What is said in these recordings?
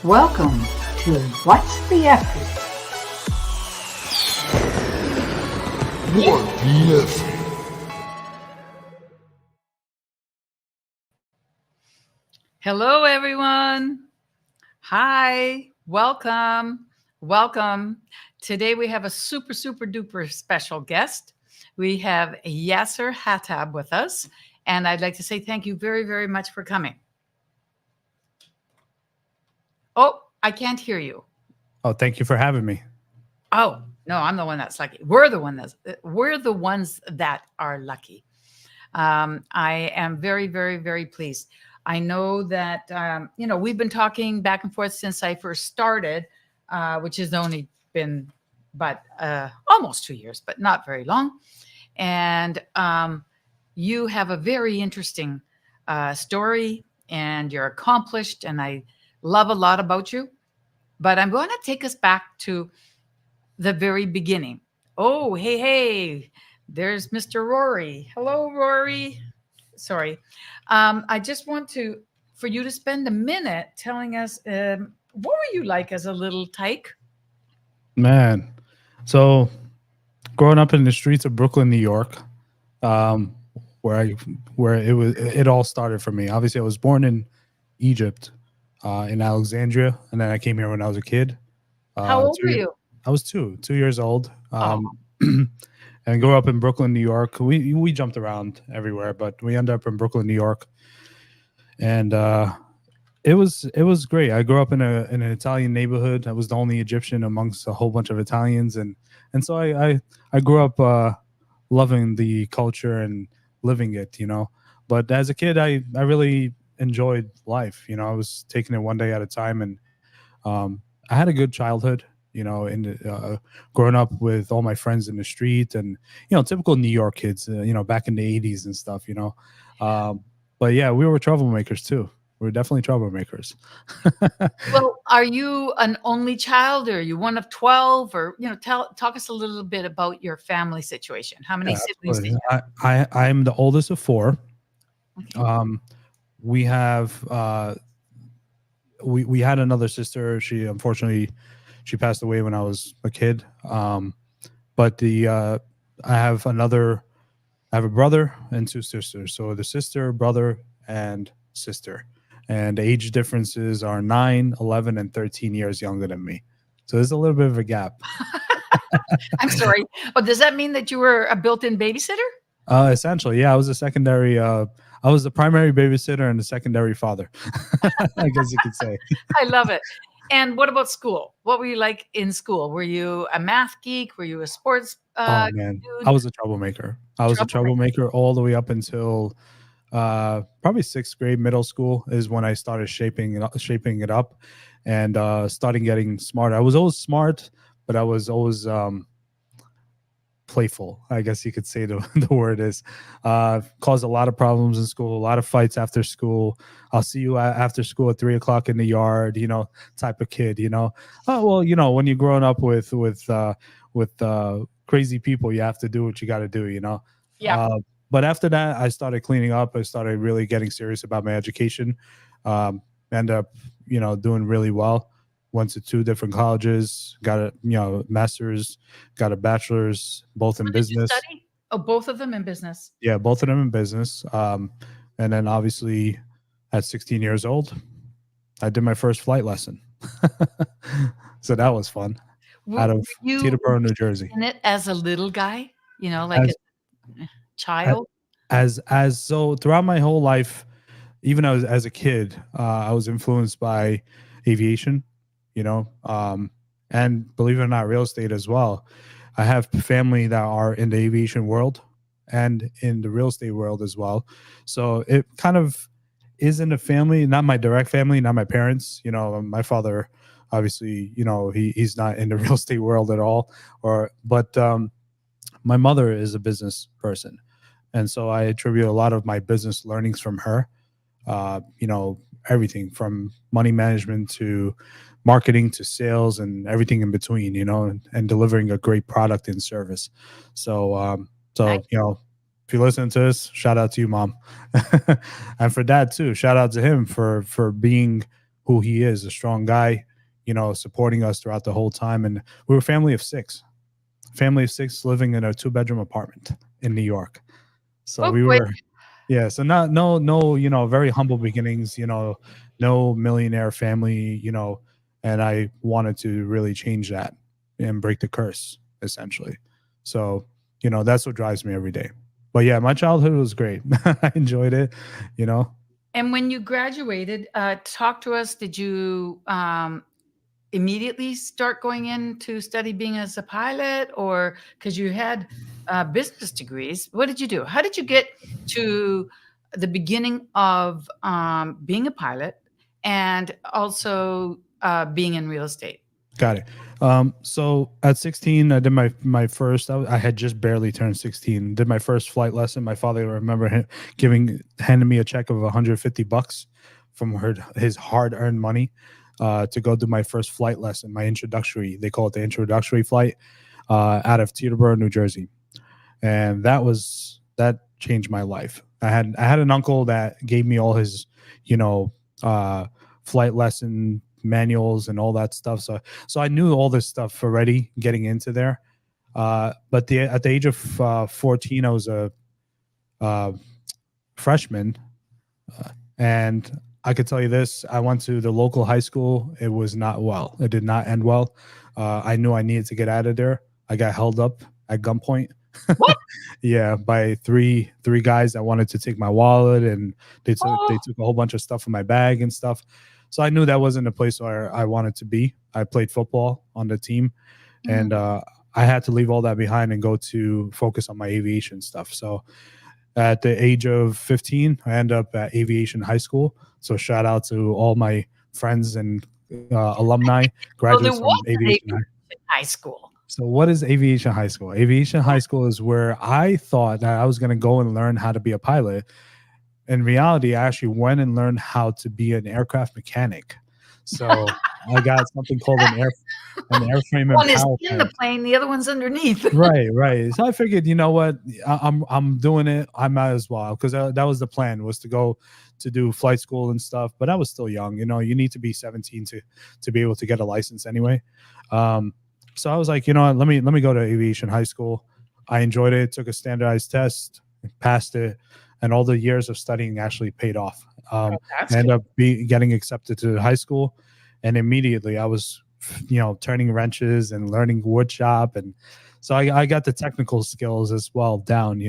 Welcome to What's the Effort? What the F? Hello, everyone. Hi, welcome. Today we have a super duper special guest. We have Yasser Hatab with us, and I'd like to say thank you very much for coming. Oh, I can't hear you. Oh, thank you for having me. Oh, no, I'm the one that's lucky. We're the ones that are lucky. I am very pleased. I know that we've been talking back and forth since I first started, which has only been but almost 2 years, but not very long. And you have a very interesting story, and you're accomplished, and I love a lot about you. But I'm going to take us back to the very beginning. Oh, hey, there's Mr. Rory. Hello, Rory. Sorry. I just want for you to spend a minute telling us what were you like as a little tyke? Man, so growing up in the streets of Brooklyn, New York, where it all started for me. Obviously, I was born in Egypt, in Alexandria, and then I came here when I was a kid. How old were you? I was 2 years old. And grew up in Brooklyn, New York. We jumped around everywhere, but we ended up in Brooklyn, New York, and it was great. I grew up in an Italian neighborhood. I was the only Egyptian amongst a whole bunch of Italians, and so I grew up loving the culture and living it, But as a kid, I really enjoyed life. I was taking it one day at a time, and I had a good childhood. Growing up with all my friends in the street, and typical New York kids, back in the 80s and stuff. But yeah, we were troublemakers too. We were definitely troublemakers. Well, are you an only child, or are you one of 12, or talk us a little bit about your family situation? How many siblings do you have? I'm the oldest of 4. Okay. We have we had another sister. She unfortunately passed away when I was a kid. But I have a brother and 2 sisters. So the sister, brother, and sister. And the age differences are 9, 11, and 13 years younger than me. So there's a little bit of a gap. I'm sorry. Oh, does that mean that you were a built-in babysitter? Essentially, yeah. I was I was the primary babysitter and the secondary father, I guess you could say. I love it. And what about school? What were you like in school? Were you a math geek? Were you a sports Oh man, dude? I was a troublemaker. I was a troublemaker all the way up until probably 6th grade. Middle school is when I started shaping it up, and started getting smarter. I was always smart, but I was always playful, I guess you could say the word is. Caused a lot of problems in school, a lot of fights after school. I'll see you after school at 3 o'clock in the yard, type of kid. Oh well, when you're growing up with crazy people, you have to do what you got to do. Yeah. But after that, I started cleaning up. I started really getting serious about my education. Ended up doing really well. Went to 2 different colleges, got a master's, got a bachelor's, both in What did you business. study? Oh, both of them in business. Yeah, both of them in business. And then obviously at 16 years old, I did my first flight lesson. So that was fun. Out of Teterboro, New Jersey. In it as a little guy, like a child. So throughout my whole life, even as a kid, I was influenced by aviation. And believe it or not, real estate as well. I have family that are in the aviation world and in the real estate world as well. So it kind of is in the family, not my direct family, not my parents. My father, obviously, he's not in the real estate world at all. But my mother is a business person, and so I attribute a lot of my business learnings from her. Everything from money management to marketing to sales and everything in between, and delivering a great product and service. So, if you listen to this, shout out to you, Mom. And for Dad too, shout out to him for being who he is, a strong guy, supporting us throughout the whole time. And we were a family of six living in a 2-bedroom apartment in New York. So Oh, we boy. were, yeah. So not, no, very humble beginnings, no millionaire family, and I wanted to really change that and break the curse, essentially. So, that's what drives me every day. But yeah, my childhood was great. I enjoyed it, you know. And when you graduated, talk to us. Did you immediately start going in to study being as a pilot, or because you had business degrees? What did you do? How did you get to the beginning of being a pilot and also being in real estate? Got it. So at 16, I did my first. I had just barely turned 16. Did my first flight lesson. My father, I remember him handing me a check of $150 from his hard-earned money to go do my first flight lesson, my introductory. They call it the introductory flight out of Teterboro, New Jersey, and that changed my life. I had an uncle that gave me all his, flight lesson manuals and all that stuff. So I knew all this stuff already getting into there. But at the age of 14, I was a freshman, and I could tell you this: I went to the local high school. It was not well. It did not end well. I knew I needed to get out of there. I got held up at gunpoint. What? Yeah, by three guys that wanted to take my wallet, and they Oh. took a whole bunch of stuff from my bag and stuff. So I knew that wasn't a place where I wanted to be. I played football on the team, and I had to leave all that behind and go to focus on my aviation stuff. So at the age of 15, I ended up at aviation high school. So shout out to all my friends and alumni, Well, there graduates from was an aviation high. high school. So what is aviation high school? Aviation high school is where I thought that I was going to go and learn how to be a pilot. In reality, I actually went and learned how to be an aircraft mechanic. So I got something called an airframe and One is power in the plant. plane, the other one's underneath. Right. So I figured, you know what, I'm doing it. I might as well, because that was the plan, was to go to do flight school and stuff. But I was still young. You need to be 17 to be able to get a license anyway. So I was like, you know what, let me go to aviation high school. I enjoyed it. Took a standardized test, passed it, and all the years of studying actually paid off. I ended up getting accepted to high school, and immediately I was, turning wrenches and learning wood shop, and so I got the technical skills as well down.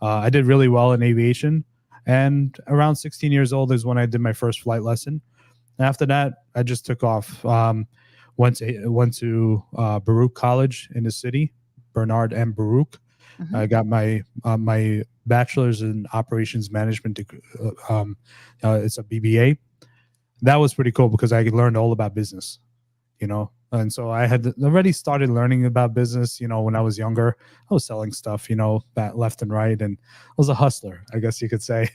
I did really well in aviation, and around 16 years old is when I did my first flight lesson. After that, I just took off. Went to Baruch College in the city, Bernard M. Baruch. I got my bachelor's in operations management degree. It's a BBA. That was pretty cool because I learned all about business, and so I had already started learning about business. When I was younger, I was selling stuff, left and right, and I was a hustler, I guess you could say.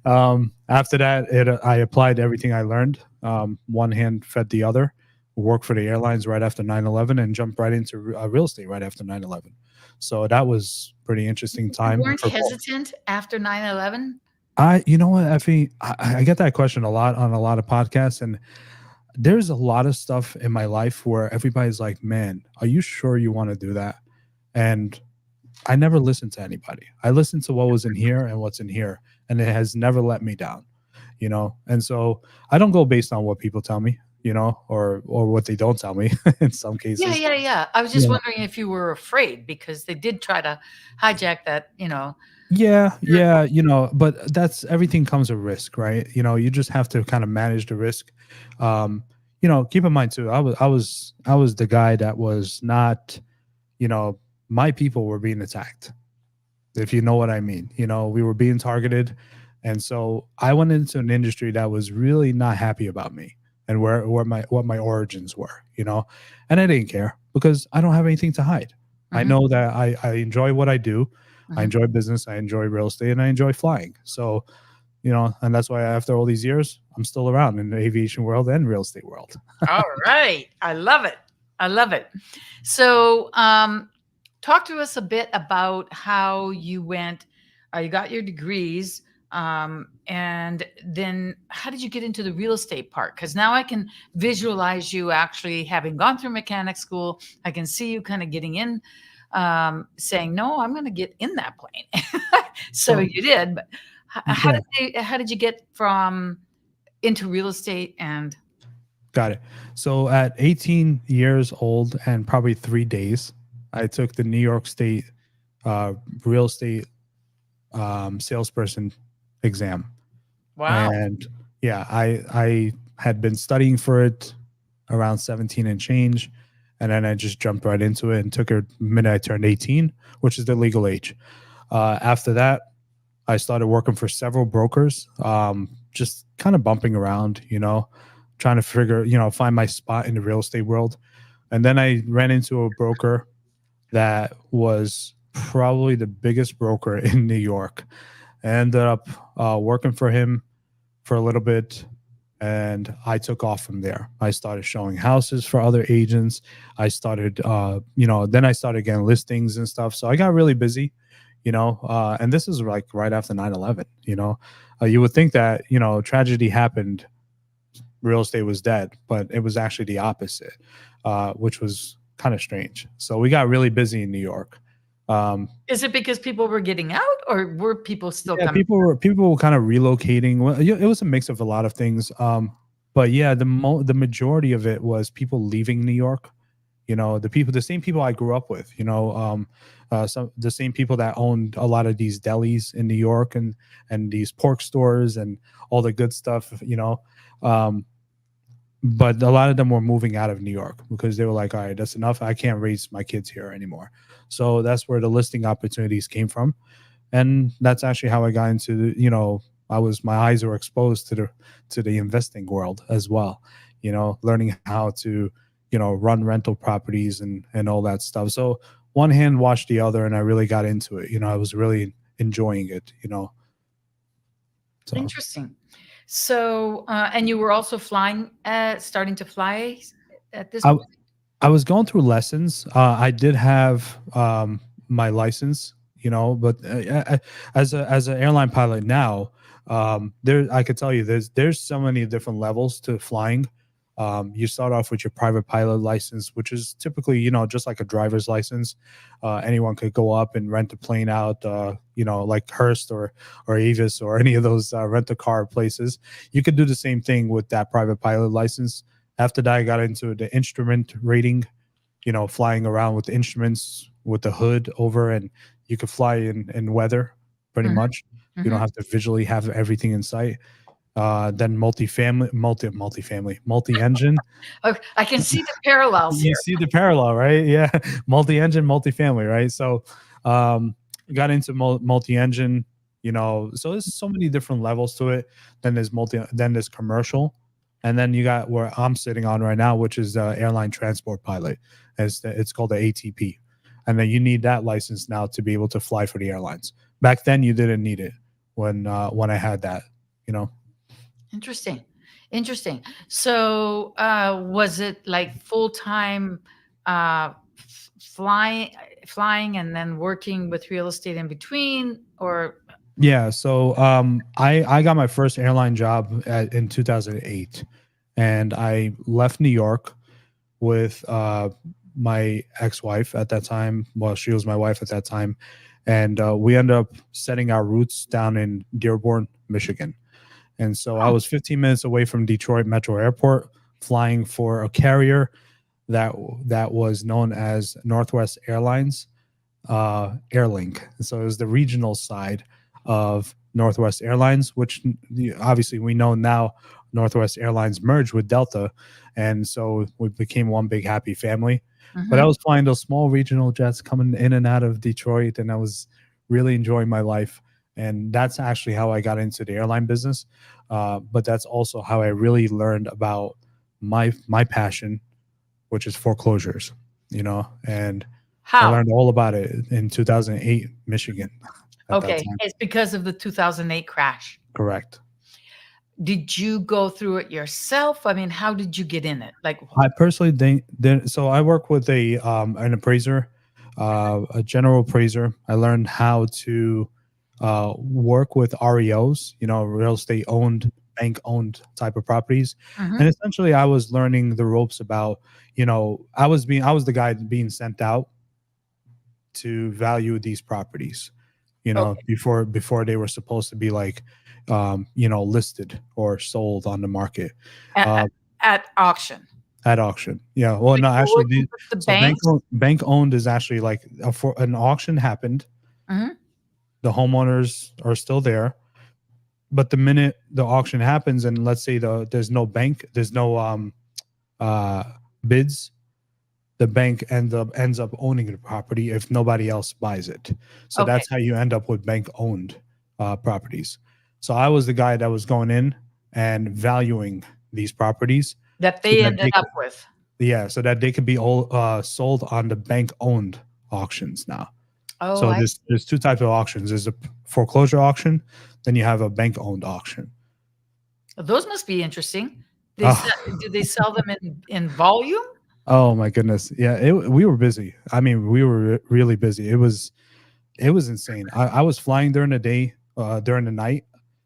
After that, I applied everything I learned. One hand fed the other. Worked for the airlines right after 9/11 and jumped right into real estate right after 9/11. So that was pretty interesting time. You weren't hesitant after 9/11? You know what, Effie, I get that question a lot on a lot of podcasts, and there's a lot of stuff in my life where everybody's like, man, are you sure you want to do that? And I never listened to anybody. I listened to what was in here and what's in here, and it has never let me down, and so I don't go based on what people tell me, or what they don't tell me in some cases. Yeah. I was just wondering if you were afraid, because they did try to hijack that, Yeah, but that's, everything comes with risk, right? You just have to kind of manage the risk. Keep in mind too, I was the guy that was not, my people were being attacked, if you know what I mean. We were being targeted, and so I went into an industry that was really not happy about me and what my origins were, and I didn't care because I don't have anything to hide. I know that I enjoy what I do. I enjoy business, I enjoy real estate, and I enjoy flying. So, and that's why after all these years, I'm still around in the aviation world and real estate world. All right. I love it. So, talk to us a bit about how you went, you got your degrees. And then how did you get into the real estate part? Because now I can visualize you actually having gone through mechanic school. I can see you kind of getting in, saying, "No, I'm going to get in that plane." So So, you did. But yeah, how did you get from into real estate? And got it. So at 18 years old and probably 3 days, I took the New York State uh, real estate salesperson exam. wow, And yeah, I had been studying for it around 17 and change, and then I just jumped right into it and took it the minute I turned 18, which is the legal age. After that, I started working for several brokers, just kind of bumping around, trying to figure, find my spot in the real estate world. And then I ran into a broker that was probably the biggest broker in New York. I ended up working for him for a little bit, and I took off from there. I started showing houses for other agents. I started, then I started getting listings and stuff. So I got really busy, and this is like right after 9/11. You would think that, tragedy happened, real estate was dead, but it was actually the opposite, which was kind of strange. So we got really busy in New York. is it because people were getting out, or were people still Yeah, coming? people were kind of relocating. Well, it was a mix of a lot of things. But yeah, the majority of it was people leaving New York. The same people I grew up with. The same people that owned a lot of these delis in New York and these pork stores and all the good stuff. But a lot of them were moving out of New York because they were like, all right, that's enough. I can't raise my kids here anymore. So that's where the listing opportunities came from. And that's actually how I got into, my eyes were exposed to the investing world as well, learning how to, run rental properties and all that stuff. So one hand washed the other, and I really got into it. I was really enjoying it. So Interesting. So, and you were also flying, starting to fly at this I, point? I was going through lessons. I did have my license, but as an airline pilot now, there I could tell you there's so many different levels to flying. You start off with your private pilot license, which is typically just like a driver's license. Anyone could go up and rent a plane out, like Hearst or Avis or any of those rent a car places. You could do the same thing with that private pilot license. After that, I got into the instrument rating, flying around with the instruments with the hood over, and you could fly in weather pretty Mhm, much. You don't mhm. have to visually have everything in sight. Then multi-engine. Oh, I can see the parallels You here. see the parallel, right? Yeah, multi-engine, multi-family, right? So, got into multi-engine. So there's so many different levels to it. Then there's commercial, and then you got where I'm sitting on right now, which is airline transport pilot. It's called the ATP, and then you need that license now to be able to fly for the airlines. Back then, you didn't need it when I had that. You know. Interesting. Interesting. So, was it like full-time flying and then working with real estate in between, or Yeah, so I got my first airline job in 2008, and I left New York with my ex-wife at that time. Well, she was my wife at that time, and we ended up setting our roots down in Dearborn, Michigan. And so I oh, was 15 minutes away from Detroit Metro Airport, flying for a carrier that was known as Northwest Airlines, Airlink. So it was the regional side of Northwest Airlines, which obviously we know now Northwest Airlines merged with Delta. And so we became one big happy family. But I mhm. was flying those small regional jets coming in and out of Detroit, and I was really enjoying my life. And that's actually how I got into the airline business. But that's also how I really learned about my passion, which is foreclosures, and I How? learned all about it in 2008, Michigan at that Okay, time. it's because of the 2008 crash. Correct. Did you go through it yourself? I mean, how did you get in it? Like, I personally think that, so I work with an appraiser, a general appraiser. I learned how to work with REOs, real estate owned, bank owned type of properties. And essentially I was learning the ropes about, I was the guy being sent out to value these properties, Okay. before they were supposed to be like, listed or sold on the market. At, Uh, at auction. at auction. Yeah. Well, So no, you're actually, working with the so banks. bank owned is actually like for an auction happened. Mhm. The homeowners are still there, but the minute the auction happens, and let's say there's no uh, bids, the bank ends up owning the property if nobody else buys it. So Okay. that's how you end up with bank owned properties. So I was the guy that was going in and valuing these properties That so they that ended they up with. so that they could be all sold on the bank owned auctions now. Oh, So I there's two types of auctions. There's a foreclosure auction, then you have a bank owned auction. those must be interesting. Oh, Do they sell them in volume? oh my goodness. Yeah, we were busy. I mean, we were really busy. It was insane. I was flying during the day, during the night.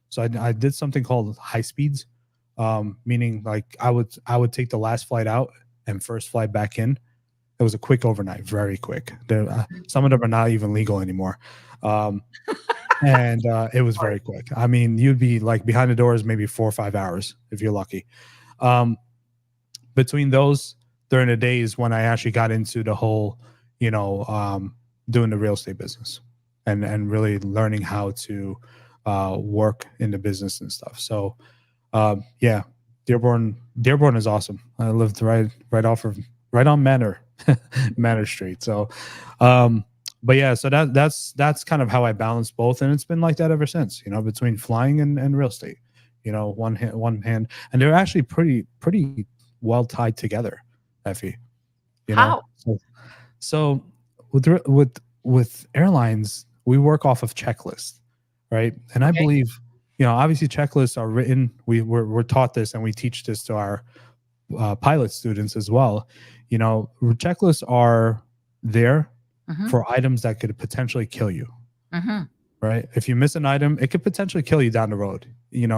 So I did something called high speeds, meaning like I would take the last flight out and first flight back in. It was a quick overnight, very quick. Some of them are not even legal anymore. Um, and it was very quick. I mean, you'd be like behind the doors maybe 4 or 5 hours if you're lucky. Um, between those, during the days when I actually got into the whole, doing the real estate business and really learning how to work in the business and stuff. So yeah, Dearborn is awesome. I lived right on Manor Street. So but yeah, so that's kind of how I balance both, and it's been like that ever since, between flying and real estate. One hand, and they're actually pretty well tied together, Effie. How? So with airlines, we work off of checklists, right? And I Okay. believe, obviously checklists are written. We're taught this, and we teach this to our pilot students as well. Checklists are there Mhm. for items that could potentially kill you, Mhm. right? If you miss an item, it could potentially kill you down the road. In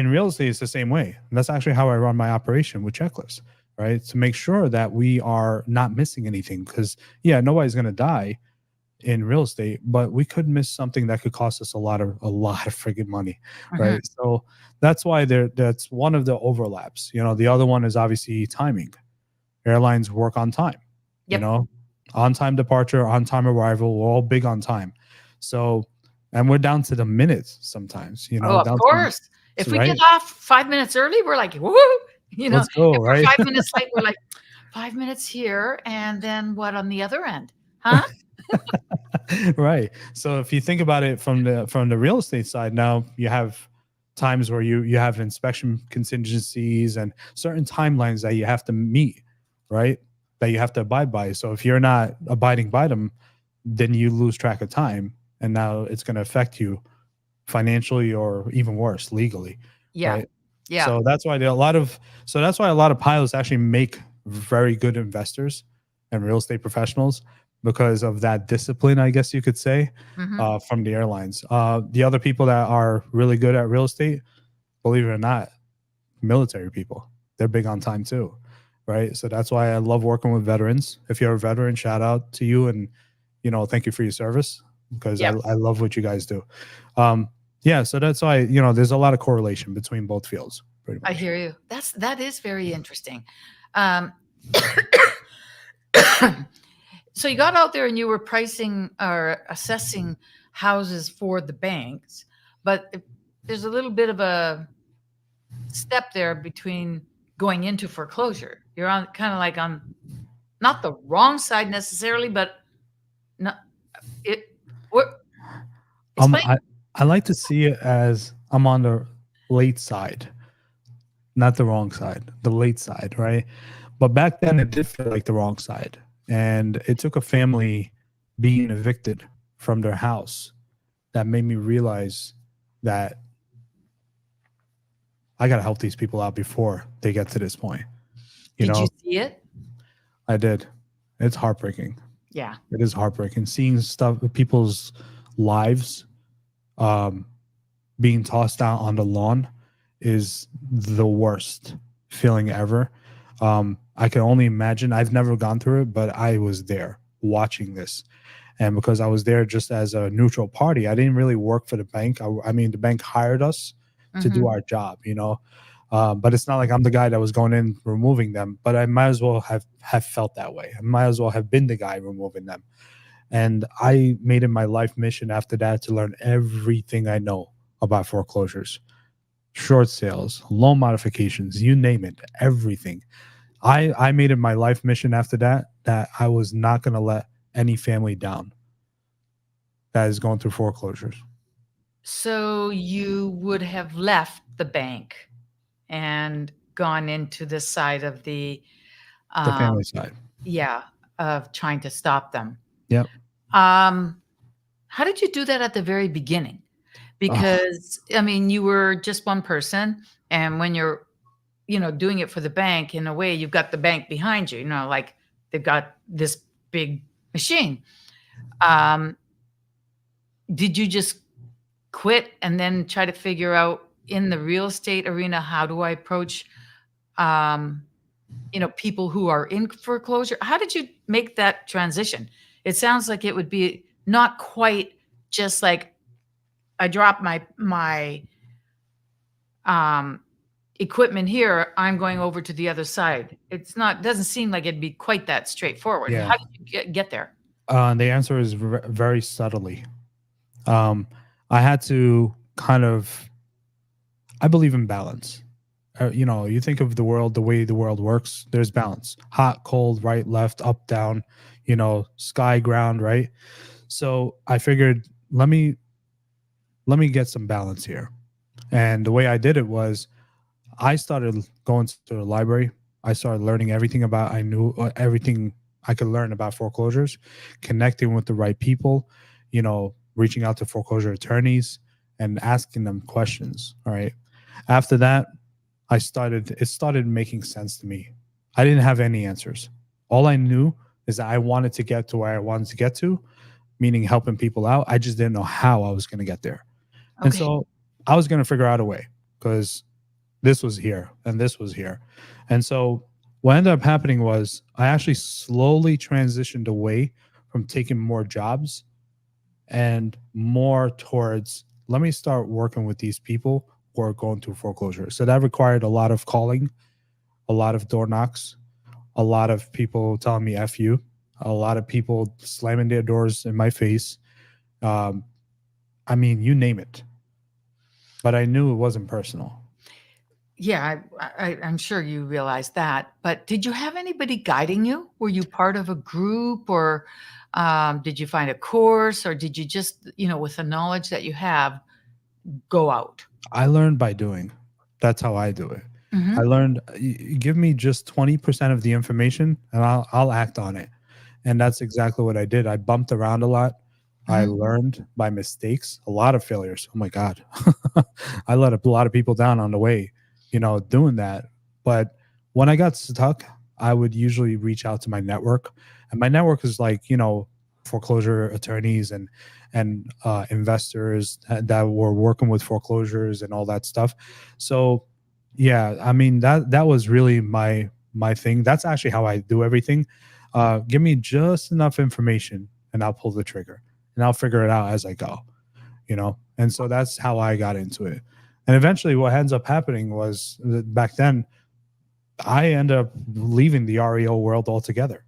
real estate, it's the same way. And that's actually how I run my operation with checklists, right? To make sure that we are not missing anything. Because nobody's going to die in real estate, but we could miss something that could cost us a lot of friggin' money, Mhm. right? So that's why that's one of the overlaps. The other one is obviously timing. Airlines work on time, Yep. on time departure, on time arrival. We're all big on time. So, and we're down to the minutes sometimes, Oh, of down to, course. If we get right? off 5 minutes early, we're like, woo! Let's go, If we're right? 5 minutes late, we're like, 5 minutes here, and then what on the other end? Huh? Right. So if you think about it from the real estate side, now you have times where you have inspection contingencies and certain timelines that you have to meet, right? That you have to abide by. So if you're not abiding by them, then you lose track of time, and now it's going to affect you financially or even worse, legally, Yeah. right? Yeah. So that's why a lot of pilots actually make very good investors and real estate professionals, because of that discipline, I guess you could say, Mhm. from the airlines. The other people that are really good at real estate, believe it or not, military people, they're big on time too, right? So that's why I love working with veterans. If you're a veteran, shout out to you, and thank you for your service, because Yep. I love what you guys do. Yeah, so that's why there's a lot of correlation between both fields, pretty I much. hear you. That is very interesting. Um, so you got out there and you were pricing or assessing houses for the banks, but there's a little bit of a step there between going into foreclosure. You're on kind of like on not the wrong side necessarily, but not it. What? Explain. I like to see it as I'm on the late side, not the wrong side, the late side, right? But back then it did feel like the wrong side. And it took a family being evicted from their house that made me realize that I got to help these people out before they get to this point. Did you see it? I did. It's heartbreaking. Yeah. It is heartbreaking seeing people's lives um, being tossed out on the lawn is the worst feeling ever. I can only imagine. I've never gone through it, but I was there watching this. And because I was there just as a neutral party, I didn't really work for the bank. I mean, the bank hired us to do our job, you know. But it's not like I'm the guy that was going in removing them. But I might as well have felt that way. I might as well have been the guy removing them. And I made it my life mission after that to learn everything I know about foreclosures, short sales, loan modifications, you name it, everything. I made it my life mission after that I was not going to let any family down that is going through foreclosures. So you would have left the bank and gone into this side of The um, family side. yeah, of trying to stop them. Yep. How did you do that at the very beginning? Oh, Because I mean, you were just one person, and when you're, doing it for the bank, in a way, you've got the bank behind you. Like they've got this big machine. Um, did you just quit and then try to figure out in the real estate arena, how do I approach, um, people who are in foreclosure? How did you make that transition? It sounds like it would be not quite just like I drop my equipment here, I'm going over to the other side. Doesn't seem like it'd be quite that straightforward. yeah. How did you get there? The answer is very subtly. I had to kind of, I believe in balance. You think of the world, the way the world works, there's balance. Hot, cold, right, left, up, down, sky, ground, right? So I figured, let me get some balance here. And the way I did it was I started going to the library. I started learning I knew everything I could learn about foreclosures, connecting with the right people, reaching out to foreclosure attorneys and asking them questions. All right. After that, it started making sense to me. I didn't have any answers. All I knew is that I wanted to get to where I wanted to get to, meaning helping people out. I just didn't know how I was going to get there. Okay. And so I was going to figure out a way because this was here and this was here. And so what ended up happening was I actually slowly transitioned away from taking more jobs and more towards, let me start working with these people who are going through foreclosure. So that required a lot of calling, a lot of door knocks, a lot of people telling me F you, a lot of people slamming their doors in my face. I mean, you name it. But I knew it wasn't personal. Yeah, I'm sure you realized that. But did you have anybody guiding you? Were you part of a group, or did you find a course, or did you just, with the knowledge that you have, go out? I learned by doing. That's how I do it. Mhm. I learned, give me just 20% of the information and I'll act on it. And that's exactly what I did. I bumped around a lot. I Mhm. learned by mistakes, a lot of failures. Oh my God. I let a lot of people down on the way, doing that. But when I got stuck, I would usually reach out to my network. And my network is like, foreclosure attorneys and investors that were working with foreclosures and all that stuff. So yeah, I mean, that was really my thing. That's actually how I do everything. Give me just enough information and I'll pull the trigger and I'll figure it out as I go, And so that's how I got into it. And eventually what ends up happening was back then, I ended up leaving the REO world altogether.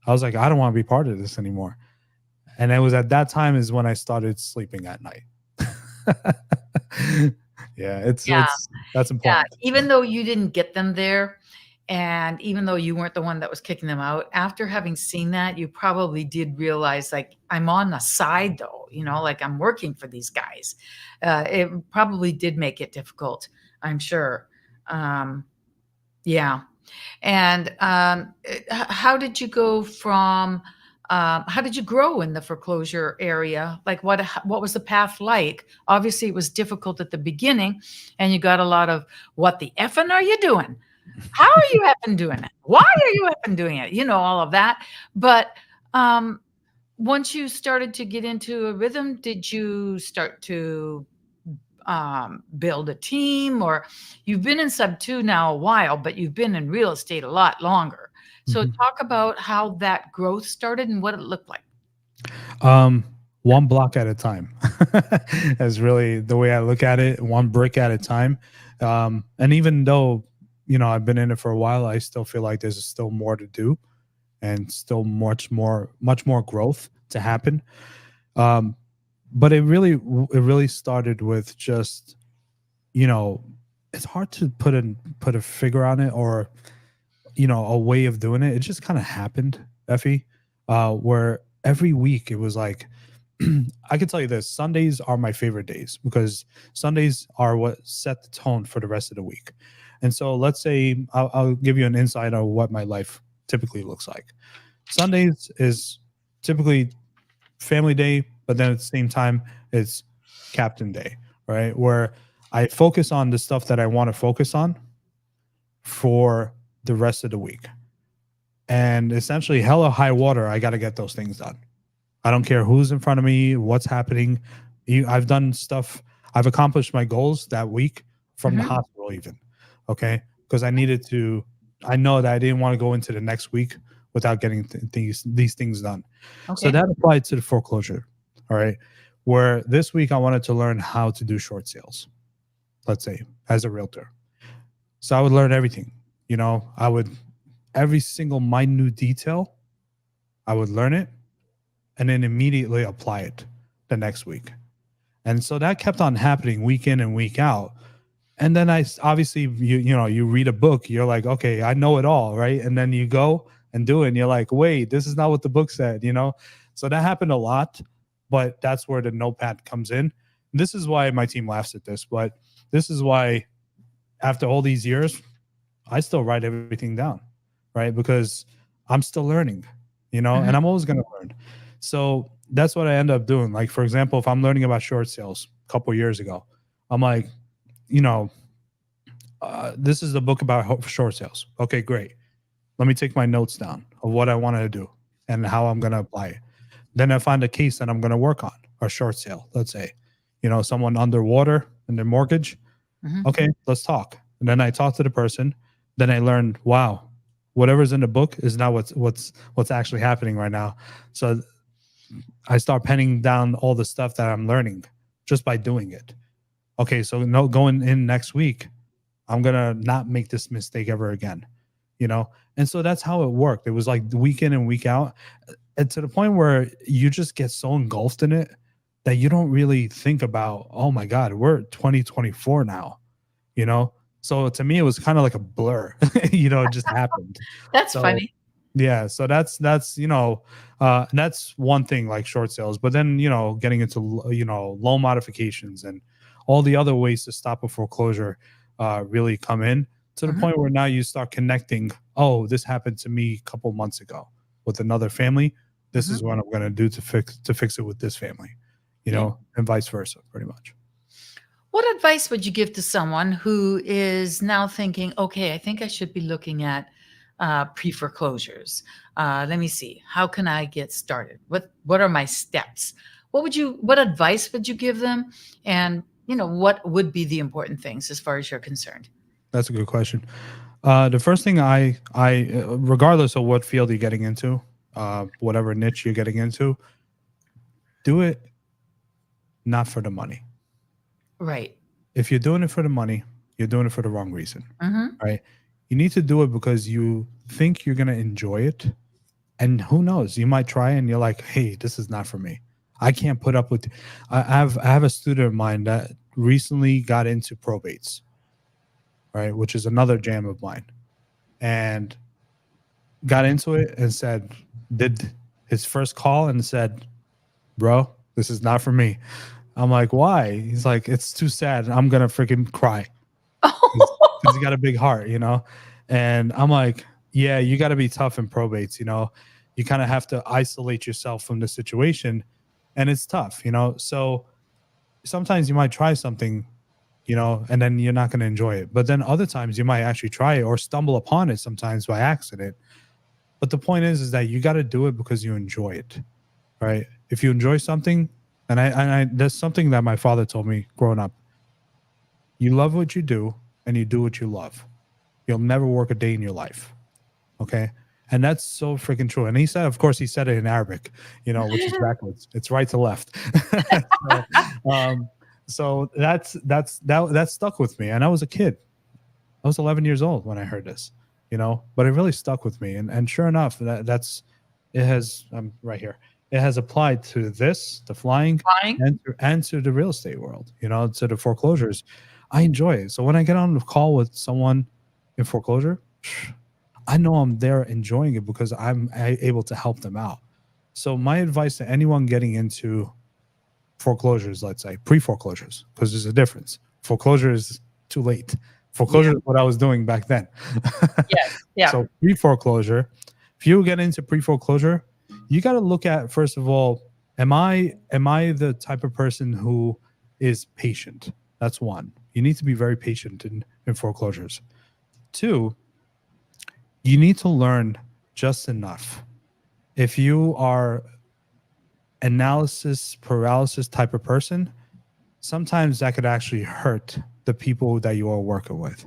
I was like, I don't want to be part of this anymore. And it was at that time is when I started sleeping at night. Yeah, it's that's Yeah, important. even though you didn't get them there, and even though you weren't the one that was kicking them out, after having seen that, you probably did realize, like, I'm on the side though, like I'm working for these guys. It probably did make it difficult, I'm sure. Yeah. And how did you go from? How did you grow in the foreclosure area? Like, what was the path like? Obviously, it was difficult at the beginning, and you got a lot of "What the effing are you doing? How are you effing doing it? Why are you effing doing it?" All of that. But once you started to get into a rhythm, did you start to build a team? Or you've been in sub two now a while, but you've been in real estate a lot longer. So Mhm. talk about how that growth started and what it looked like. Um, one block at a time is really the way I look at it. One brick at a time. And even though, I've been in it for a while, I still feel like there's still more to do and still much more growth to happen. But it really started with just, it's hard to put a figure on it, or, a way of doing it. It just kind of happened, Effie, where every week it was like, I can tell you this: Sundays are my favorite days because Sundays are what set the tone for the rest of the week. And so, let's say I'll give you an insight on what my life typically looks like. Sundays is typically family day, but then at the same time, it's captain day, right? Where I focus on the stuff that I want to focus on for the rest of the week. And essentially, hell or high water, I got to get those things done. I don't care who's in front of me, what's happening. I've done stuff. I've accomplished my goals that week from the hospital, even. Okay. Because I know that I didn't want to go into the next week without getting these things done. Okay. So that applied to the foreclosure. All right. Where this week I wanted to learn how to do short sales, let's say, as a realtor. So I would learn everything. Every single minute detail, I would learn it and then immediately apply it the next week. And so that kept on happening week in and week out. And then obviously, you read a book, you're like, okay, I know it all, right? And then you go and do it, and you're like, wait, this is not what the book said, So that happened a lot, but that's where the notepad comes in. This is why my team laughs at this, but this is why after all these years, I still write everything down, right? Because I'm still learning, and I'm always going to learn. So that's what I end up doing. Like, for example, if I'm learning about short sales a couple years ago, I'm like, this is the book about short sales. Okay, great. Let me take my notes down of what I wanted to do and how I'm going to apply it. Then I find a case that I'm going to work on, a short sale, let's say, someone underwater in their mortgage. Okay, let's talk. And then I talk to the person. Then I learned, wow, whatever's in the book is not what's actually happening right now. So I start penning down all the stuff that I'm learning just by doing it. Okay, so going in next week, I'm going to not make this mistake ever again, And so that's how it worked. It was like week in and week out. And to the point where you just get so engulfed in it that you don't really think about, oh my God, we're 2024 now, So to me, it was kind of like a blur, it just happened. That's funny. Yeah. So that's one thing, like short sales, but then, getting into, loan modifications and all the other ways to stop a foreclosure really come in to the point where now you start connecting. Oh, this happened to me a couple months ago with another family. This is what I'm going to do to fix it with this family, and vice versa, pretty much. What advice would you give to someone who is now thinking, okay, I think I should be looking at pre-foreclosures? Let me see. How can I get started? What are my steps? What advice would you give them? And, what would be the important things as far as you're concerned? That's a good question. The first thing I regardless of what field you're getting into, whatever niche you're getting into, do it not for the money. Right. If you're doing it for the money, you're doing it for the wrong reason. Right? You need to do it because you think you're going to enjoy it. And who knows, you might try and you're like, hey, this is not for me. I can't put up with. I have a student of mine that recently got into probates, right, which is another jam of mine, and got into it and did his first call and said, bro, this is not for me. I'm like, why? He's like, it's too sad. I'm going to freaking cry. Because he got a big heart, And I'm like, yeah, you got to be tough in probates, You kind of have to isolate yourself from the situation. And it's tough, So sometimes you might try something, and then you're not going to enjoy it. But then other times you might actually try it or stumble upon it sometimes by accident. But the point is that you got to do it because you enjoy it, right? If you enjoy something, and I that's something that my father told me growing up. You love what you do, and you do what you love. You'll never work a day in your life. Okay. And that's so freaking true. And he said, of course, he said it in Arabic, which is backwards. It's right to left. So that stuck with me. And I was a kid. I was 11 years old when I heard this, but it really stuck with me. And sure enough, it has, I'm right here. It has applied to this, the flying, and to the real estate world, to the foreclosures. I enjoy it. So when I get on the call with someone in foreclosure, I know I'm there enjoying it because I'm able to help them out. So my advice to anyone getting into foreclosures, let's say pre-foreclosures, because there's a difference. Foreclosure is too late. Foreclosure is what I was doing back then. Yes. Yeah. So pre-foreclosure, if you get into pre-foreclosure, you got to look at, first of all, am I the type of person who is patient? That's one. You need to be very patient in foreclosures. Two, you need to learn just enough. If you are analysis paralysis type of person, sometimes that could actually hurt the people that you are working with.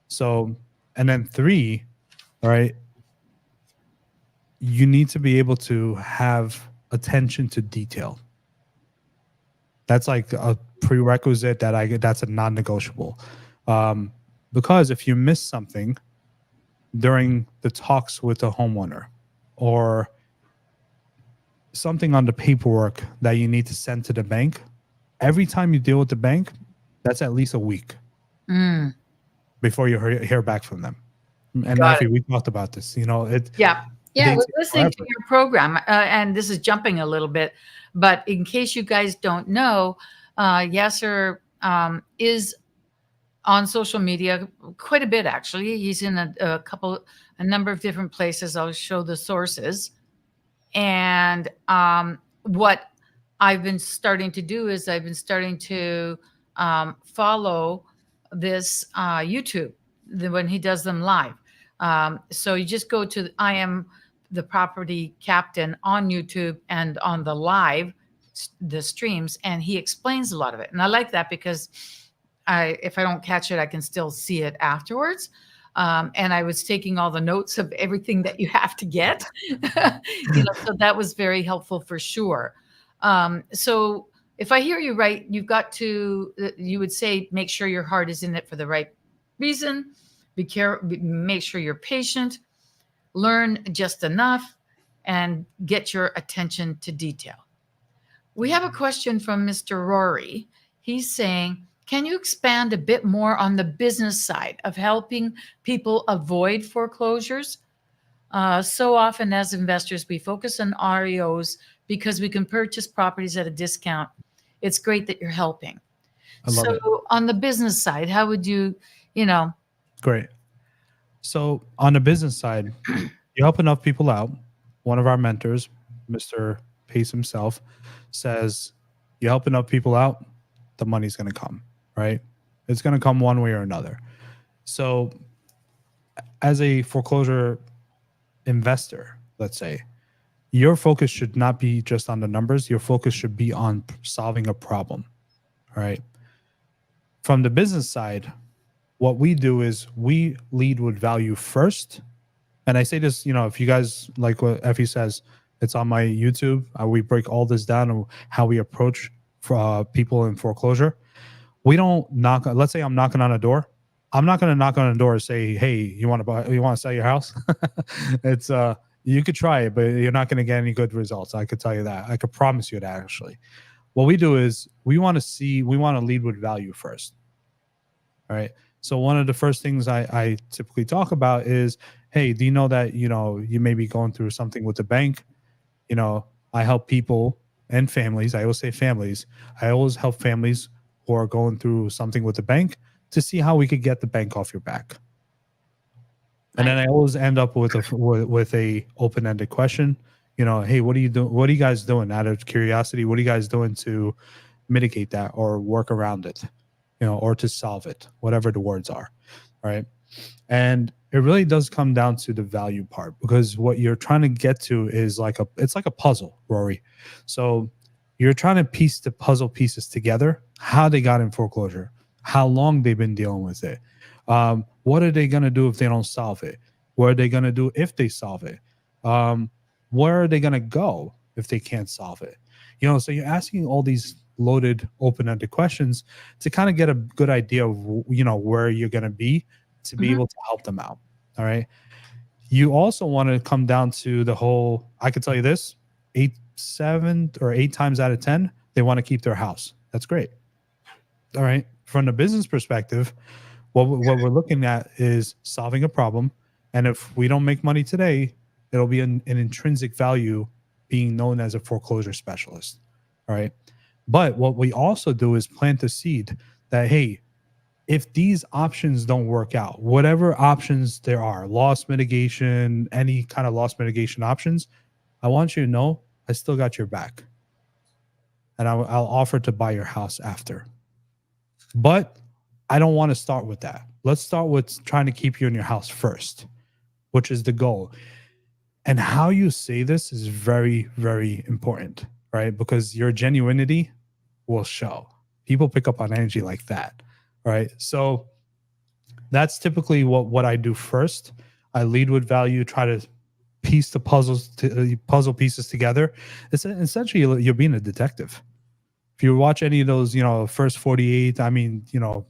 So, and then three, all right, you need to be able to have attention to detail. That's like a prerequisite that's a non-negotiable. Because if you miss something during the talks with the homeowner or something on the paperwork that you need to send to the bank, every time you deal with the bank, that's at least a week before you hear back from them. And Matthew, we talked about this. Yeah, I was listening to your program, and this is jumping a little bit, but in case you guys don't know, Yasser is on social media quite a bit, actually. He's in a number of different places. I'll show the sources. And what I've been starting to do is I've been starting to follow this YouTube when he does them live. So you just go to I Am the Property Captain on YouTube and on the streams, and he explains a lot of it. And I like that because if I don't catch it, I can still see it afterwards. And I was taking all the notes of everything that you have to get, so that was very helpful for sure. So if I hear you right, you would say, make sure your heart is in it for the right reason. Make sure you're patient, learn just enough, and get your attention to detail. We have a question from Mr. Rory. He's saying, can you expand a bit more on the business side of helping people avoid foreclosures? So often as investors, we focus on REOs because we can purchase properties at a discount. It's great that you're helping. I love it. On the business side, how would you, Great. So on the business side, you help enough people out. One of our mentors, Mr. Pace himself, says you help enough people out, the money's going to come. Right? It's going to come one way or another. So as a foreclosure investor, let's say, your focus should not be just on the numbers. Your focus should be on solving a problem. All right. From the business side, what we do is we lead with value first. And I say this, if you guys like what Effie says, it's on my YouTube. We break all this down and how we approach people in foreclosure. We don't knock. Let's say I'm knocking on a door. I'm not going to knock on a door and say, "Hey, you want to sell your house?" It's you could try it, but you're not going to get any good results. I could tell you that. I could promise you that. Actually, what we do is we want to lead with value first. All right. So one of the first things I typically talk about is, hey, do you know that you may be going through something with the bank? I help people and families. I always say families. I always help families who are going through something with the bank to see how we could get the bank off your back. And then I always end up with a open-ended question. Hey, what are you doing? What are you guys doing? Out of curiosity, what are you guys doing to mitigate that or work around it? Or to solve it, whatever the words are, right? And it really does come down to the value part, because what you're trying to get to is it's like a puzzle, Rory. So you're trying to piece the puzzle pieces together, how they got in foreclosure, how long they've been dealing with it. What are they going to do if they don't solve it? What are they going to do if they solve it? Where are they going to go if they can't solve it? So you're asking all these loaded, open-ended questions to kind of get a good idea of, where you're going to be to be able to help them out. All right. You also want to come down to the whole, I could tell you this, 8 times out of 10, they want to keep their house. That's great. All right. From the business perspective, what we're looking at is solving a problem. And if we don't make money today, it'll be an intrinsic value being known as a foreclosure specialist. All right. But what we also do is plant the seed that, hey, if these options don't work out, whatever options there are, loss mitigation, any kind of loss mitigation options, I want you to know I still got your back. And I'll offer to buy your house after. But I don't want to start with that. Let's start with trying to keep you in your house first, which is the goal. And how you say this is very, very important, right? Because your genuinity will show. People pick up on energy like that, right? So that's typically what I do first. I lead with value, try to piece the puzzle pieces together. It's essentially you're being a detective. If you watch any of those, first 48, I mean,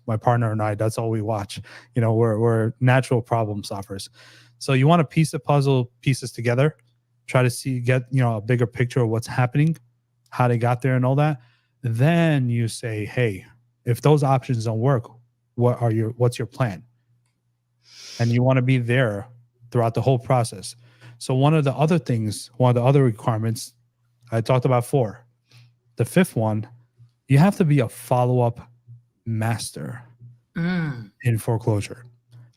my partner and I, that's all we watch. We're natural problem solvers. So you want to piece the puzzle pieces together, try to get, a bigger picture of what's happening, how they got there and all that. Then you say, hey, if those options don't work, what's your plan? And you want to be there throughout the whole process. So one of the other requirements, I talked about 4. The 5th one, you have to be a follow-up master in foreclosure.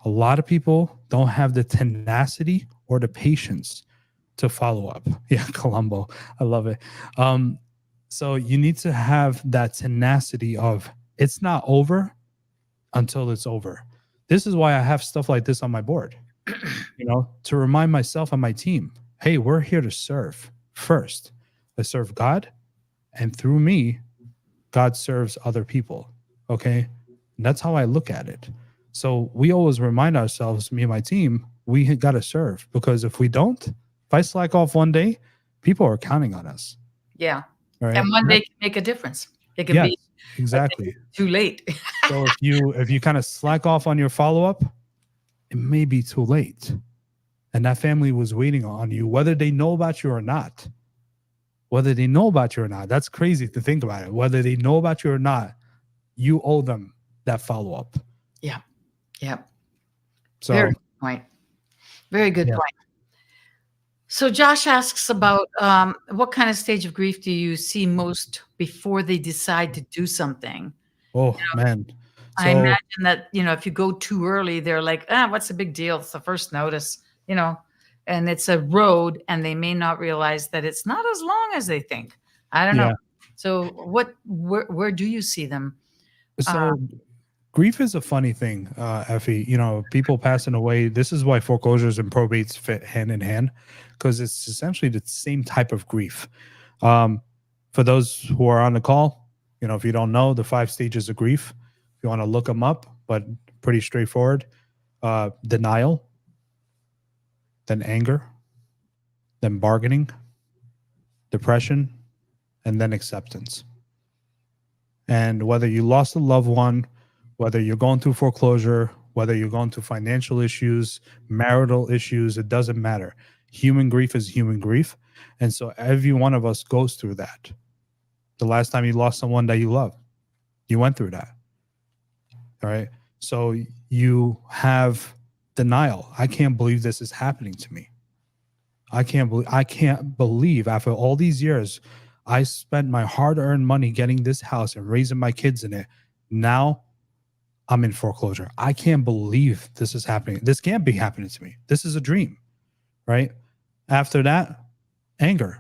A lot of people don't have the tenacity or the patience to follow up. Yeah, Columbo. I love it. So you need to have that tenacity of it's not over until it's over. This is why I have stuff like this on my board, to remind myself and my team, hey, we're here to serve first. I serve God, and through me, God serves other people. Okay. And that's how I look at it. So we always remind ourselves, me and my team, we got to serve, because if we don't, if I slack off one day, people are counting on us. Yeah. Right? And one day can make a difference. It can be exactly too late. So if you kind of slack off on your follow-up, it may be too late. And that family was waiting on you, whether they know about you or not. That's crazy to think about it. Whether they know about you or not, you owe them that follow-up. Yeah. Yeah. So very good point. Very good point. So Josh asks about what kind of stage of grief do you see most before they decide to do something? Oh, man. I imagine that, if you go too early, they're like, what's the big deal? It's the first notice, and it's a road, and they may not realize that it's not as long as they think. I don't know. So where do you see them? So grief is a funny thing, Effie. People passing away. This is why foreclosures and probates fit hand in hand, because it's essentially the same type of grief. For those who are on the call, if you don't know the 5 stages of grief, if you want to look them up, but pretty straightforward. Denial, then anger, then bargaining, depression, and then acceptance. And whether you lost a loved one, whether you're going through foreclosure, whether you're going through financial issues, marital issues, it doesn't matter. Human grief is human grief. And so every one of us goes through that. The last time you lost someone that you love, you went through that. All right. So you have denial. I can't believe this is happening to me. I can't believe after all these years, I spent my hard-earned money getting this house and raising my kids in it. Now I'm in foreclosure. I can't believe this is happening. This can't be happening to me. This is a dream, right? After that, anger.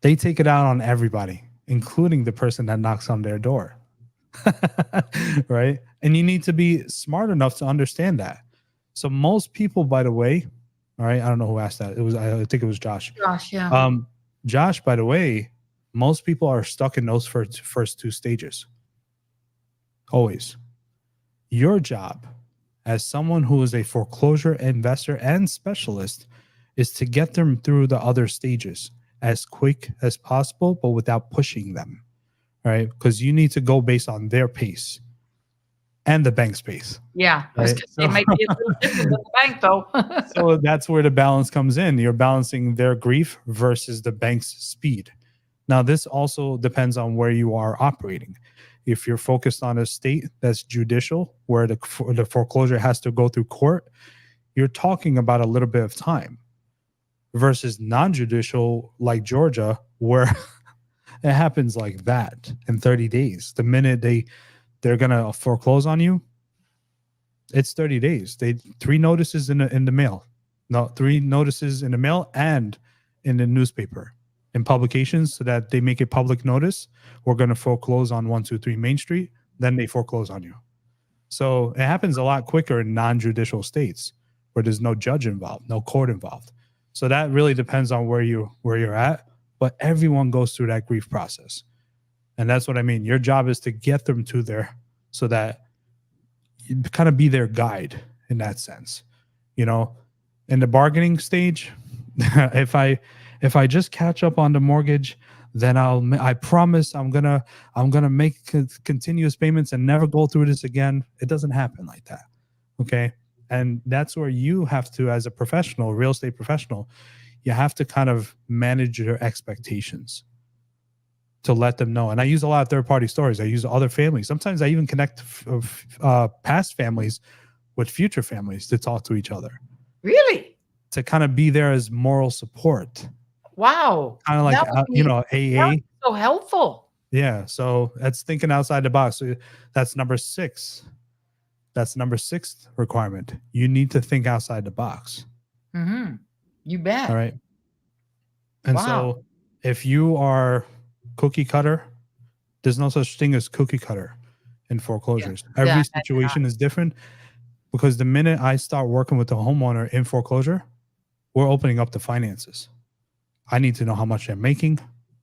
They take it out on everybody, including the person that knocks on their door, right? And you need to be smart enough to understand that. So most people, by the way, all right, I don't know who asked that. I think it was Josh. Gosh, yeah. Josh, by the way, most people are stuck in those first two stages. Always. Your job as someone who is a foreclosure investor and specialist is to get them through the other stages as quick as possible, but without pushing them, right? Because you need to go based on their pace and the bank's pace. Yeah. I was Right? gonna say, it might be a little different than the bank, though. So that's where the balance comes in. You're balancing their grief versus the bank's speed. Now, this also depends on where you are operating. If you're focused on a state that's judicial, where the foreclosure has to go through court, you're talking about a little bit of time versus non-judicial like Georgia, where it happens like that in 30 days. The minute they're going to foreclose on you, it's 30 days. 3 notices in the mail. No, 3 notices in the mail and in the newspaper. In publications, so that they make a public notice, we're going to foreclose on 123 Main Street, then they foreclose on you. So it happens a lot quicker in non-judicial states where there's no judge involved, no court involved. So that really depends on where you're at, but everyone goes through that grief process. And that's what I mean. Your job is to get them to there so that you kind of be their guide in that sense. You know, in the bargaining stage, if I just catch up on the mortgage, then I promise I'm gonna make continuous payments and never go through this again. It doesn't happen like that. Okay. And that's where you have to, as a professional, real estate professional, you have to kind of manage your expectations to let them know. And I use a lot of third-party stories. I use other families. Sometimes I even connect past families with future families to talk to each other. Really? To kind of be there as moral support. Wow. Kind of like, AA. So helpful. Yeah. So that's thinking outside the box. So that's number 6. That's number 6 requirement. You need to think outside the box. Mm-hmm. You bet. All right. And so if you are cookie cutter, there's no such thing as cookie cutter in foreclosures. Yeah. Every situation is different, because the minute I start working with the homeowner in foreclosure, we're opening up the finances. I need to know how much they're making,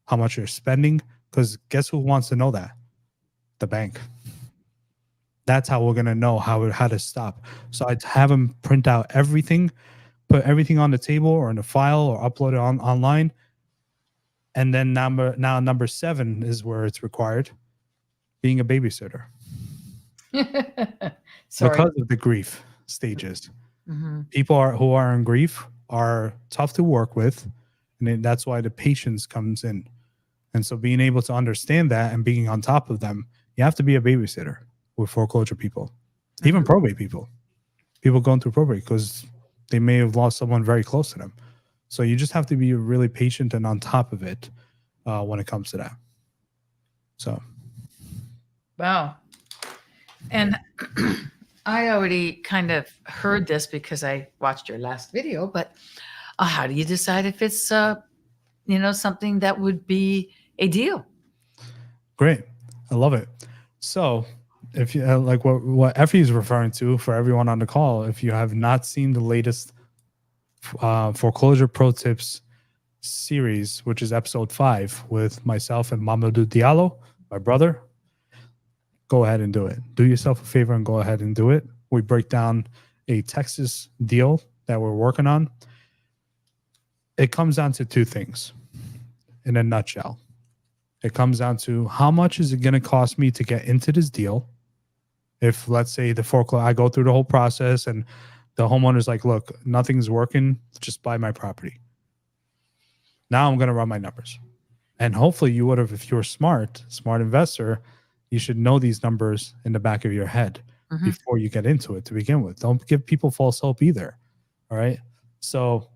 how much they're spending, because guess who wants to know that? The bank. That's how we're going to know how to stop. So I'd have them print out everything, put everything on the table or in a file or upload it online. And then number 7 is where it's required, being a babysitter. Because of the grief stages. Mm-hmm. People who are in grief are tough to work with. And that's why the patience comes in. And so being able to understand that and being on top of them, you have to be a babysitter with foreclosure people, even probate people going through probate because they may have lost someone very close to them. So you just have to be really patient and on top of it when it comes to that. So. Wow. And I already kind of heard this because I watched your last video, but how do you decide if it's, something that would be a deal? Great. I love it. So if you like what Effie is referring to for everyone on the call, if you have not seen the latest Foreclosure Pro Tips series, which is episode 5 with myself and Mamadou Diallo, my brother, go ahead and do it. Do yourself a favor and go ahead and do it. We break down a Texas deal that we're working on. It comes down to 2 things in a nutshell. It comes down to how much is it going to cost me to get into this deal? If, let's say, I go through the whole process and the homeowner's like, look, nothing's working, just buy my property. Now I'm going to run my numbers. And hopefully you would have, if you're smart investor, you should know these numbers in the back of your head before you get into it to begin with. Don't give people false hope either. All right. So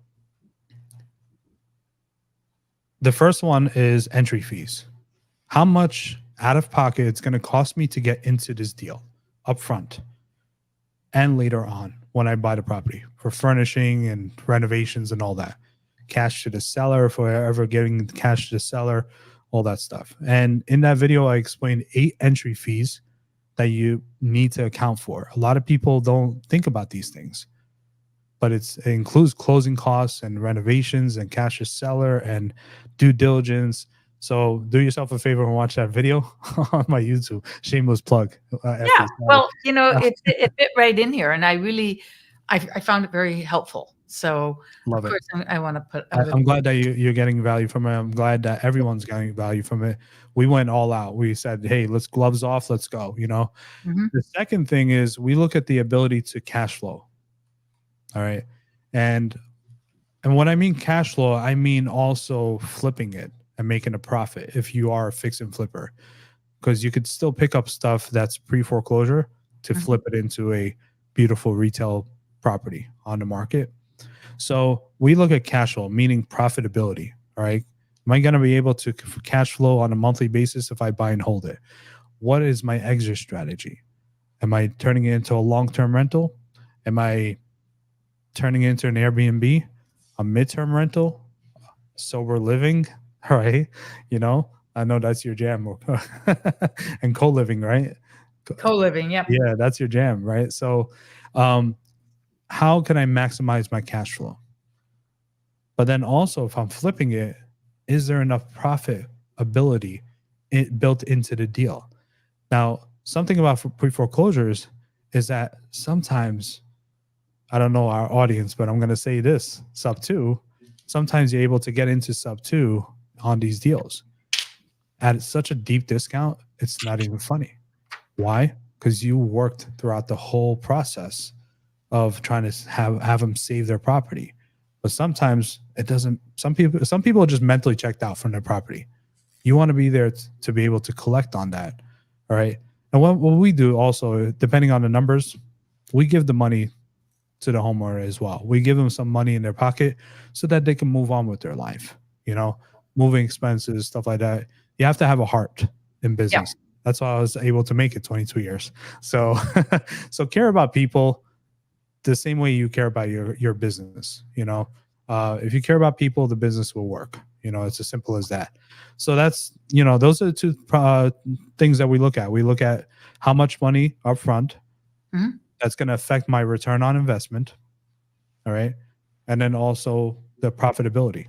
the first one is entry fees. How much out of pocket it's going to cost me to get into this deal up front and later on when I buy the property for furnishing and renovations and all that. Cash to the seller, if we're ever getting cash to the seller, all that stuff. And in that video, I explained 8 entry fees that you need to account for. A lot of people don't think about these things. but it includes closing costs and renovations and cash to seller and due diligence. So do yourself a favor and watch that video on my YouTube. Shameless plug. Yeah. Well, it fit right in here, and I found it very helpful. So of Love it. course I want to put a I'm little. glad that you're getting value from it. I'm glad that everyone's getting value from it. We went all out. We said, hey, let's gloves off. Let's go. Mhm. The second thing is we look at the ability to cash flow. All right. And when I mean cash flow, I mean also flipping it and making a profit if you are a fix and flipper, because you could still pick up stuff that's pre-foreclosure to Mhm. flip it into a beautiful retail property on the market. So we look at cash flow, meaning profitability. All right. Am I going to be able to cash flow on a monthly basis if I buy and hold it? What is my exit strategy? Am I turning it into a long-term rental? Am I turning it into an Airbnb, a midterm rental, sober living? All right. I know that's your jam. And co-living, right? Co-living. Yep. Yeah, that's your jam, right? So how can I maximize my cash flow? But then also, if I'm flipping it, is there enough profit ability built into the deal? Now, something about pre-foreclosures is that sometimes, I don't know our audience, but I'm going to say this, sub two, sometimes you're able to get into sub two on these deals at such a deep discount, it's not even funny. Why? Because you worked throughout the whole process of trying to have them save their property. But sometimes it doesn't. Some people are just mentally checked out from their property. You want to be there to be able to collect on that. All right. And what we do also, depending on the numbers, we give the money to the homeowner as well. We give them some money in their pocket so that they can move on with their life, moving expenses, stuff like that. You have to have a heart in business. Yeah. That's why I was able to make it 22 years. So, so care about people the same way you care about your business. If you care about people, the business will work. It's as simple as that. So that's, those are the two things that we look at. We look at how much money upfront that's going to affect my return on investment. All right. And then also the profitability,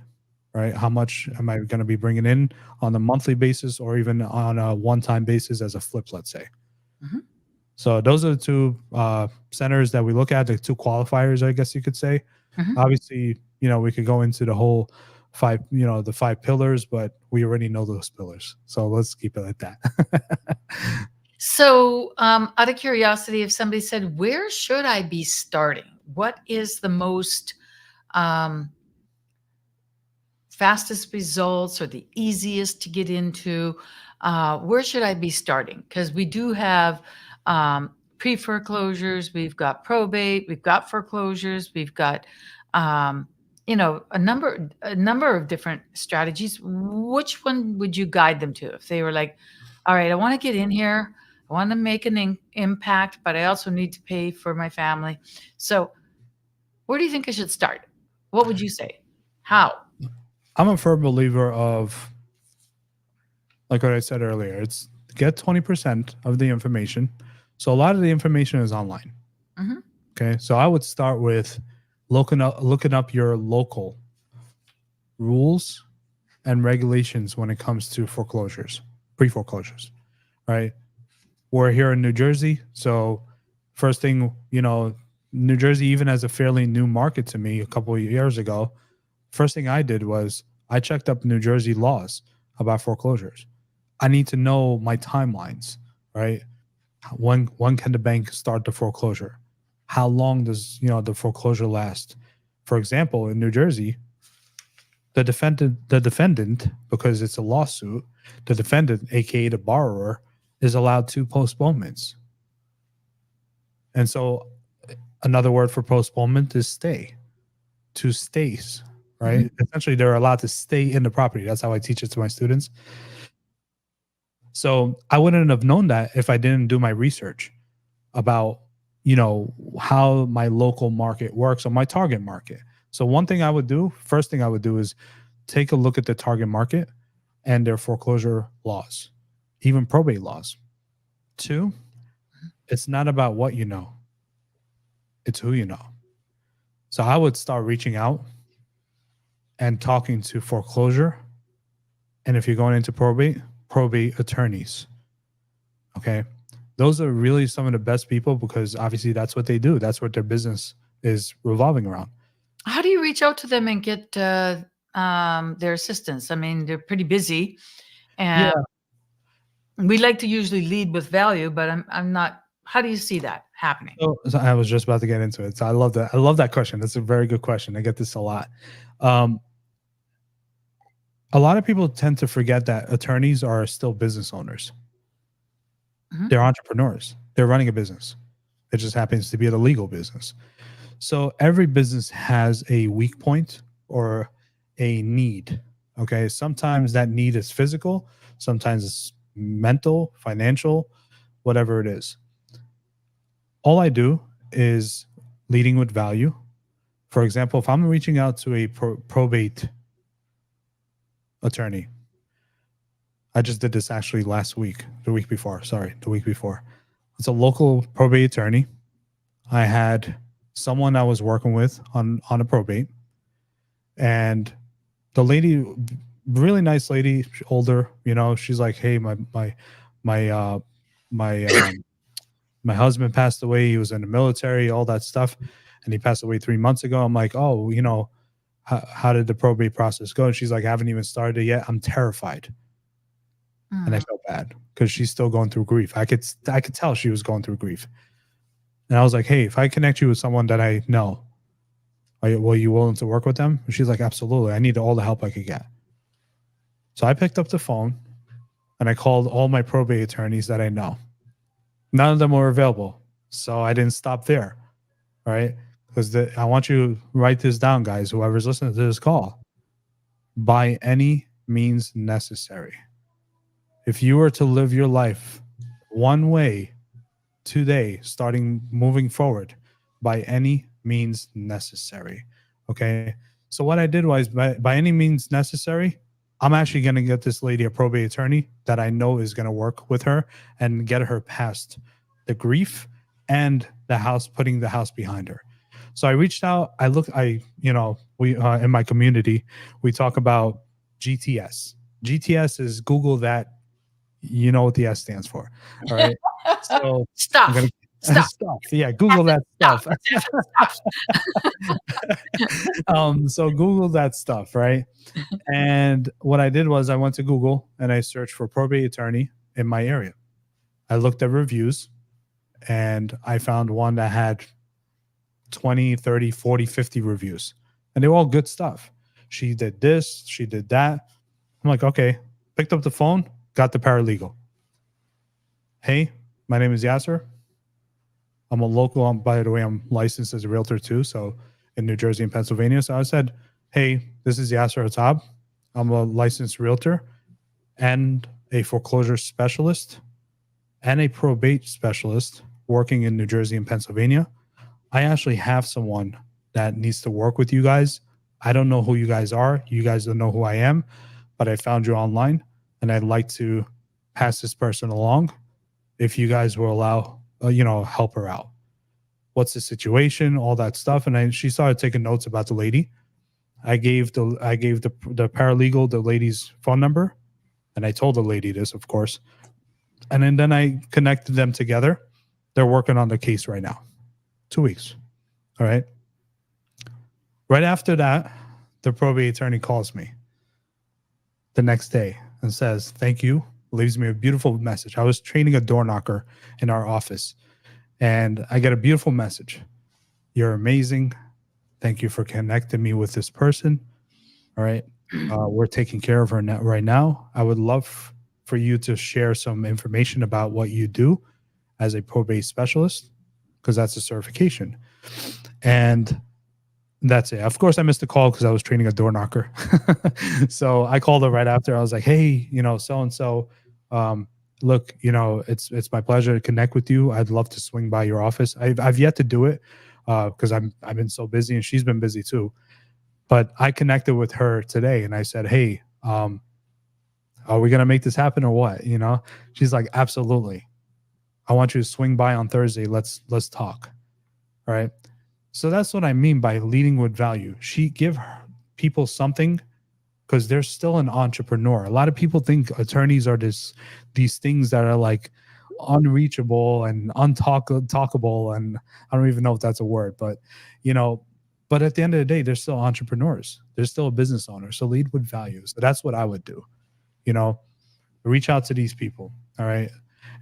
right? How much am I going to be bringing in on a monthly basis or even on a one-time basis as a flip, let's say. So those are the two centers that we look at, the two qualifiers, I guess you could say. Obviously, we could go into the whole the 5 pillars, but we already know those pillars. So let's keep it like that. So, out of curiosity, if somebody said, where should I be starting? What is the most fastest results or the easiest to get into? Where should I be starting? Because we do have pre-foreclosures, we've got probate, we've got foreclosures, we've got a number of different strategies. Which one would you guide them to if they were like, all right, I want to get in here, I want to make an impact, but I also need to pay for my family. So where do you think I should start? What would you say? How? I'm a firm believer of, like what I said earlier, it's get 20% of the information. So a lot of the information is online. Okay. So I would start with looking up your local rules and regulations when it comes to foreclosures, pre-foreclosures, right? We're here in New Jersey. So first thing, New Jersey, even as a fairly new market to me a couple of years ago, first thing I did was I checked up New Jersey laws about foreclosures. I need to know my timelines, right? When can the bank start the foreclosure? How long does the foreclosure last? For example, in New Jersey, the defendant, because it's a lawsuit, the defendant, aka the borrower, is allowed 2 postponements. And so another word for postponement is stay. 2 stays, right? Essentially, they're allowed to stay in the property. That's how I teach it to my students. So I wouldn't have known that if I didn't do my research about, how my local market works or my target market. So first thing I would do is take a look at the target market and their foreclosure laws, even probate laws. 2, it's not about what you know, it's who you know. So I would start reaching out and talking to foreclosure. And if you're going into probate attorneys. Okay. Those are really some of the best people because obviously that's what they do. That's what their business is revolving around. How do you reach out to them and get their assistance? I mean, they're pretty busy, and we like to usually lead with value, but I'm not. How do you see that happening? So I was just about to get into it. So I love that. I love that question. That's a very good question. I get this a lot. A lot of people tend to forget that attorneys are still business owners. Mhm. They're entrepreneurs. They're running a business. It just happens to be a legal business. So every business has a weak point or a need. Okay. Sometimes that need is physical, sometimes it's mental, financial, whatever it is. All I do is leading with value. For example, if I'm reaching out to a probate attorney, I just did this actually the week before. It's a local probate attorney. I had someone I was working with on a probate, and the lady, really nice lady, older, she's like, hey, my my husband passed away. He was in the military, all that stuff, and he passed away 3 months ago. I'm like, oh, how did the probate process go? And she's like, I haven't even started yet. I'm terrified. And I felt bad because she's still going through grief. I could tell she was going through grief. And I was like, hey, if I connect you with someone that I know, were you willing to work with them? And she's like, absolutely. I need all the help I could get. So I picked up the phone and I called all my probate attorneys that I know. None of them were available. So I didn't stop there. All right. Because I want you to write this down, guys, whoever's listening to this call. By any means necessary. If you were to live your life one way today, moving forward, by any means necessary. Okay. So what I did was by any means necessary, I'm actually going to get this lady a probate attorney that I know is going to work with her and get her past the grief and putting the house behind her. So I reached out. We in my community, we talk about GTS. GTS is Google that. You know what the S stands for. All right. So Stuff. stuff. Yeah. Google that stuff. So Google that stuff. Right. And what I did was I went to Google and I searched for probate attorney in my area. I looked at reviews and I found one that had 20, 30, 40, 50 reviews. And they were all good stuff. She did this. She did that. I'm like, okay. Picked up the phone. Got the paralegal. Hey, my name is Yasser. I'm a local. By the way, I'm licensed as a realtor too. So in New Jersey and Pennsylvania. So I said, hey, this is Yasser Hatab. I'm a licensed realtor and a foreclosure specialist and a probate specialist working in New Jersey and Pennsylvania. I actually have someone that needs to work with you guys. I don't know who you guys are. You guys don't know who I am, but I found you online. And I'd like to pass this person along if you guys will allow, help her out. What's the situation? All that stuff. And she started taking notes about the lady. I gave the paralegal the lady's phone number, and I told the lady this, of course. And then I connected them together. They're working on the case right now. 2 weeks. All right. Right after that, the probate attorney calls me the next day and says, thank you. Leaves me a beautiful message. I was training a door knocker in our office and I get a beautiful message. You're amazing. Thank you for connecting me with this person. All right. We're taking care of her right now. I would love for you to share some information about what you do as a probate specialist, because that's a certification. And that's it. Of course, I missed the call because I was training a door knocker. So I called her right after. I was like, hey, so-and-so, look, it's my pleasure to connect with you. I'd love to swing by your office. I've yet to do it because I've been so busy and she's been busy too. But I connected with her today and I said, hey, are we going to make this happen or what? She's like, absolutely. I want you to swing by on Thursday. Let's talk. All right. So that's what I mean by leading with value. She give people something because they're still an entrepreneur. A lot of people think attorneys are these things that are like unreachable and untalkable, and I don't even know if that's a word, but you know, but at the end of the day, they're still entrepreneurs. They're still a business owner. So lead with values. So that's what I would do. You know, reach out to these people. All right.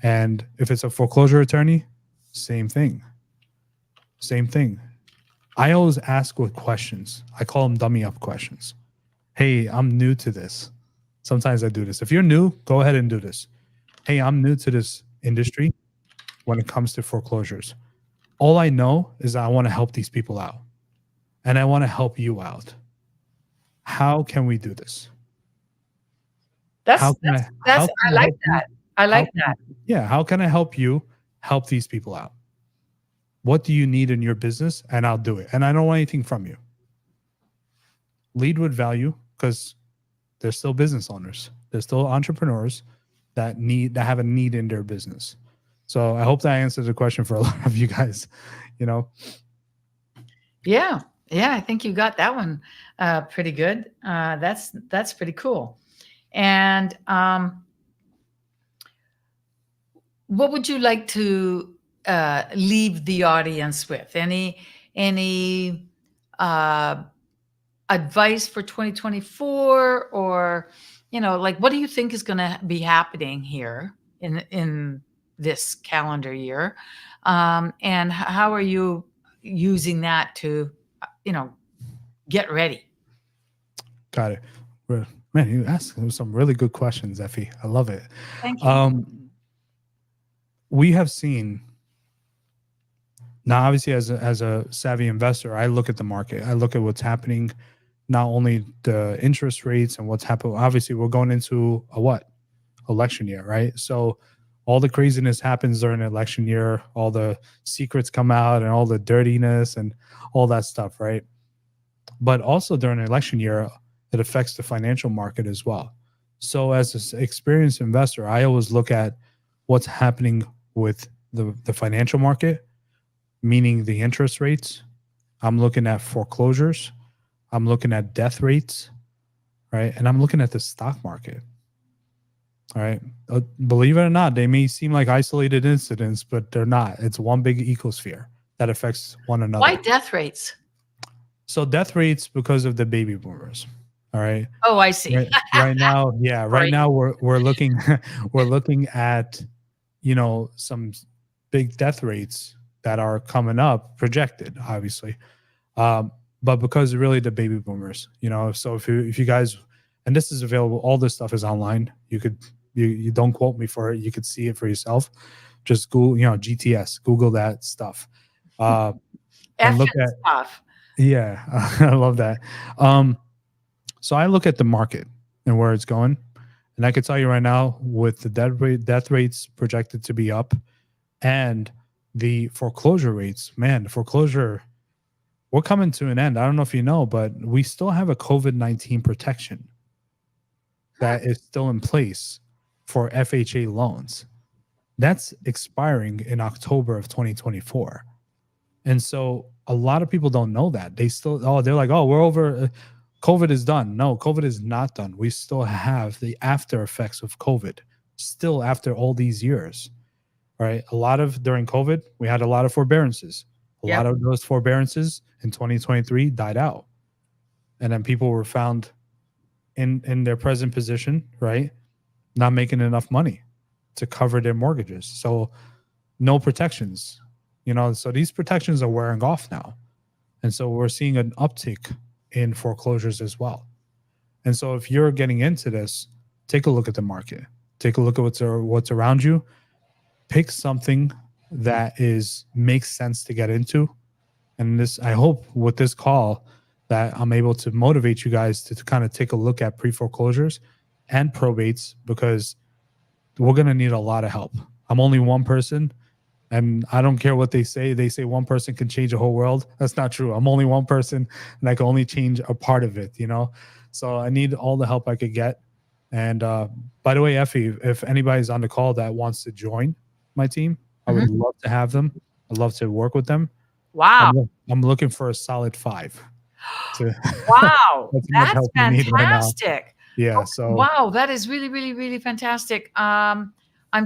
And if it's a foreclosure attorney, same thing. Same thing. I always ask with questions. I call them dummy up questions. Hey, I'm new to this. Sometimes I do this. If you're new, go ahead and do this. Hey, I'm new to this industry when it comes to foreclosures. All I know is I want to help these people out. And I want to help you out. How can we do this? That's How can that's I like help you? that. I like that. Yeah, how can I help you help these people out? What do you need in your business? And I'll do it. And I don't want anything from you. Lead with value because they're still business owners. They're still entrepreneurs that have a need in their business. So I hope that answers the question for a lot of you guys, you know. Yeah. Yeah, I think you got that one pretty good. That's pretty cool. And what would you like to leave the audience with? Any advice for 2024, or like what do you think is going to be happening here in this calendar year, and how are you using that to get ready? Got it. Man, you asked some really good questions, Effie. I love it. Thank you. We have seen now, obviously, as a savvy investor, I look at the market. I look at what's happening, not only the interest rates and what's happening. Obviously, we're going into a election year, right? So all the craziness happens during the election year. All the secrets come out and all the dirtiness and all that stuff, right? But also during the election year, it affects the financial market as well. So as an experienced investor, I always look at what's happening with the financial market, meaning the interest rates. I'm looking at foreclosures. I'm looking at death rates, right? And I'm looking at the stock market, all right? Believe it or not, they may seem like isolated incidents, but they're not. It's one big ecosphere that affects one another. Why death rates? So death rates because of the baby boomers. All right. Oh, I see. Right now, yeah. Right now we're looking at some big death rates that are coming up, projected, obviously. But because really the baby boomers, so if you guys, and this is available, all this stuff is online. You don't quote me for it. You could see it for yourself. Just Google, GTS, Google that stuff. And look at stuff. Yeah, I love that. So I look at the market and where it's going, and I can tell you right now, with the death rates projected to be up, and the foreclosure rates, man, the foreclosure, we're coming to an end. I don't know if you know, but we still have a COVID-19 protection that is still in place for FHA loans. That's expiring in October of 2024. And so a lot of people don't know that. They're like, oh, we're over. COVID is done. No, COVID is not done. We still have the after effects of COVID still after all these years, right? During COVID, we had a lot of forbearances. A lot of those forbearances in 2023 died out. And then people were found in their present position, right? Not making enough money to cover their mortgages. So no protections. So these protections are wearing off now. And so we're seeing an uptick in foreclosures as well. And so if you're getting into this, take a look at the market. Take a look at what's around you. Pick something that makes sense to get into. And I hope with this call that I'm able to motivate you guys to kind of take a look at pre-foreclosures and probates, because we're going to need a lot of help. I'm only one person. And I don't care what they say. They say one person can change the whole world. That's not true. I'm only one person, and I can only change a part of it, So I need all the help I could get. And by the way, Effie, if anybody's on the call that wants to join my team, I would love to have them. I'd love to work with them. Wow. I'm looking for a solid 5. To, Wow. that's how much That's help we need right now. fantastic. Yeah. So Wow. That is really, really, really fantastic. I'm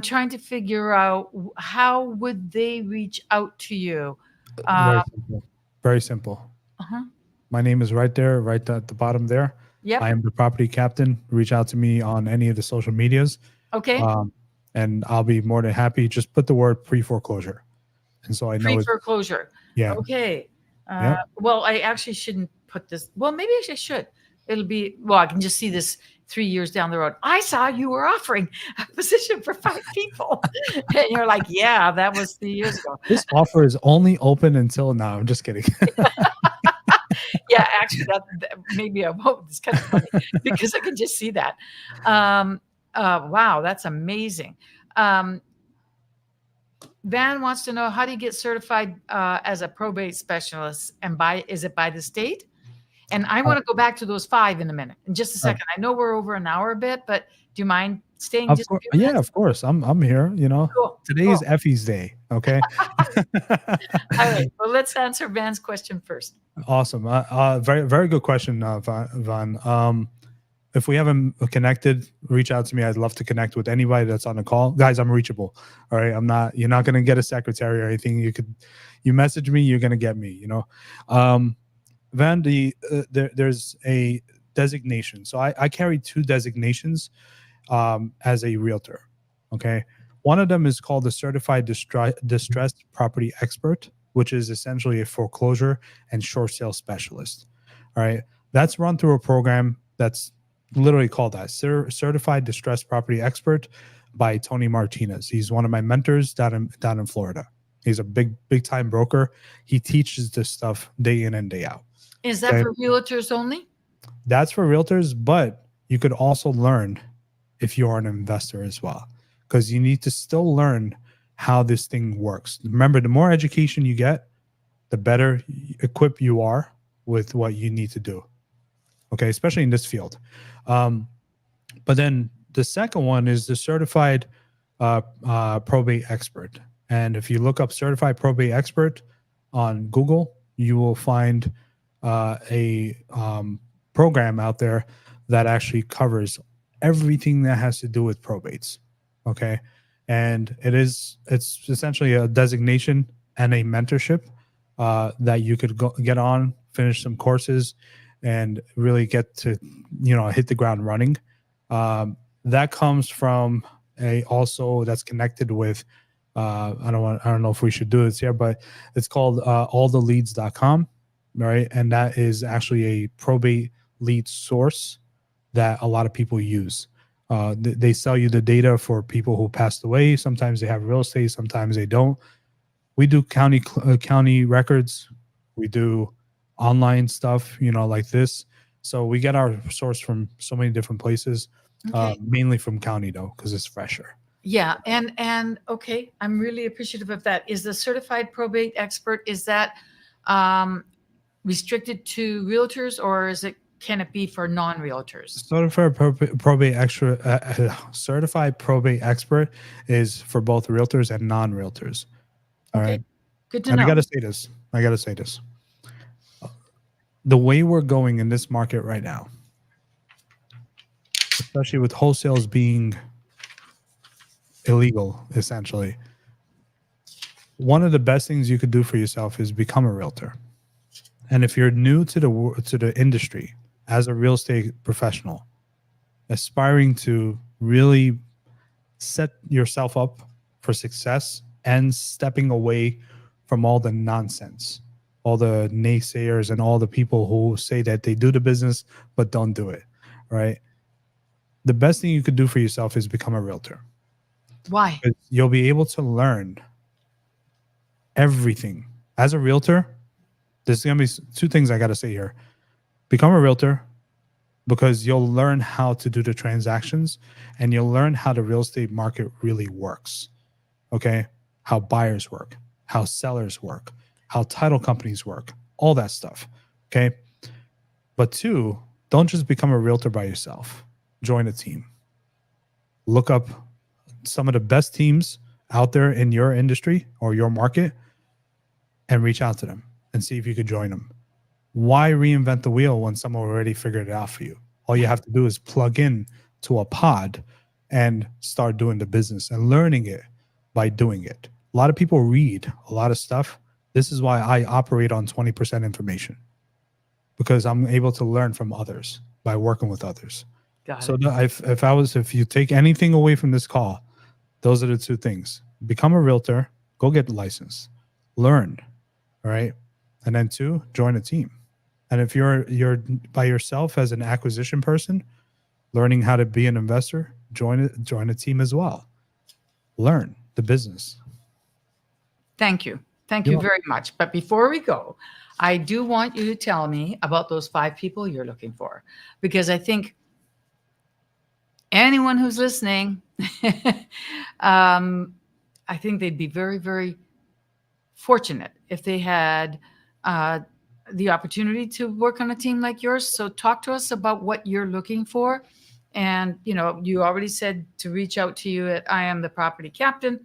trying to figure out how would they reach out to you? very simple. Very simple. Uh-huh. My name is right there, right at the bottom there. Yep. I am the property captain. Reach out to me on any of the social medias, Okay. and I'll be more than happy. Just put the word pre foreclosure, and so I know Pre it's foreclosure. yeah. Okay. Yep. Well, I actually shouldn't put this. Well, maybe I should. It'll be, well, I can just see this 3 years down the road. I saw you were offering a position for 5 people. And you're like, yeah, that was 3 years ago. This offer is only open until now. I'm just kidding. Yeah, actually, that maybe I won't. It's kind of funny because I can just see that. Wow, that's amazing. Van wants to know, how do you get certified as a probate specialist, and is it by the state? And I want to go back to those 5 in a minute, in just a second. I know we're over an hour a bit, but do you mind staying Of just a course, few yeah, minutes? of course. I'm here. Cool. Today is Effie's day. Okay. All right. Well, let's answer Van's question first. Awesome. Very, very good question, Van. If we haven't connected, reach out to me. I'd love to connect with anybody that's on the call. Guys, I'm reachable. All right. You're not going to get a secretary or anything. You message me, you're going to get me, Van, there's a designation. So I carry 2 designations as a realtor. Okay. One of them is called the Certified Distressed Property Expert, which is essentially a foreclosure and short sale specialist. All right. That's run through a program that's literally called that, Certified Distressed Property Expert by Tony Martinez. He's one of my mentors down in Florida. He's a big time broker. He teaches this stuff day in and day out. Is that for realtors only? That's for realtors, but you could also learn if you're an investor as well, because you need to still learn how this thing works. Remember, the more education you get, the better equipped you are with what you need to do. Okay, especially in this field. But then the second one is the Certified Probate Expert. And if you look up Certified Probate Expert on Google, you will find a program out there that actually covers everything that has to do with probates. Okay. And it's essentially a designation and a mentorship that you could get on, finish some courses, and really get to, hit the ground running. That comes from that's connected with, I don't know if we should do this here, but it's called alltheleads.com, right? And that is actually a probate lead source that a lot of people use. They sell you the data for people who passed away. Sometimes they have real estate, sometimes they don't. We do county records. We do online stuff, like this. So we get our source from so many different places, mainly from county though, because it's fresher. Yeah. And okay, I'm really appreciative of that. Is the Certified Probate Expert, is that restricted to realtors, or can it be for non-realtors? Certified Probate Expert is for both realtors and non-realtors. All right. Good to know. And I got to say this. The way we're going in this market right now, especially with wholesales being illegal, essentially, one of the best things you could do for yourself is become a realtor. And if you're new to the industry as a real estate professional, aspiring to really set yourself up for success and stepping away from all the nonsense, all the naysayers and all the people who say that they do the business but don't do it, right? The best thing you could do for yourself is become a realtor. Why? You'll be able to learn everything. As a realtor, there's going to be 2 things I got to say here. Become a realtor because you'll learn how to do the transactions and you'll learn how the real estate market really works. Okay? How buyers work, how sellers work, how title companies work, all that stuff. Okay? But 2, don't just become a realtor by yourself. Join a team. Look up some of the best teams out there in your industry or your market and reach out to them and see if you could join them. Why reinvent the wheel when someone already figured it out for you? All you have to do is plug in to a pod and start doing the business and learning it by doing it. A lot of people read a lot of stuff. This is why I operate on 20% information, because I'm able to learn from others by working with others. Got So it. if you take anything away from this call, those are the two things: become a realtor, go get licensed, learn, all right, and then two, join a team. And if you're by yourself as an acquisition person, learning how to be an investor, join a team as well. Learn the business. Thank you. Thank You're you welcome. very much. But before we go, I do want you to tell me about those 5 people you're looking for, because I think anyone who's listening, I think they'd be very, very fortunate if they had the opportunity to work on a team like yours. So talk to us about what you're looking for. And, you already said to reach out to you at I am the property captain,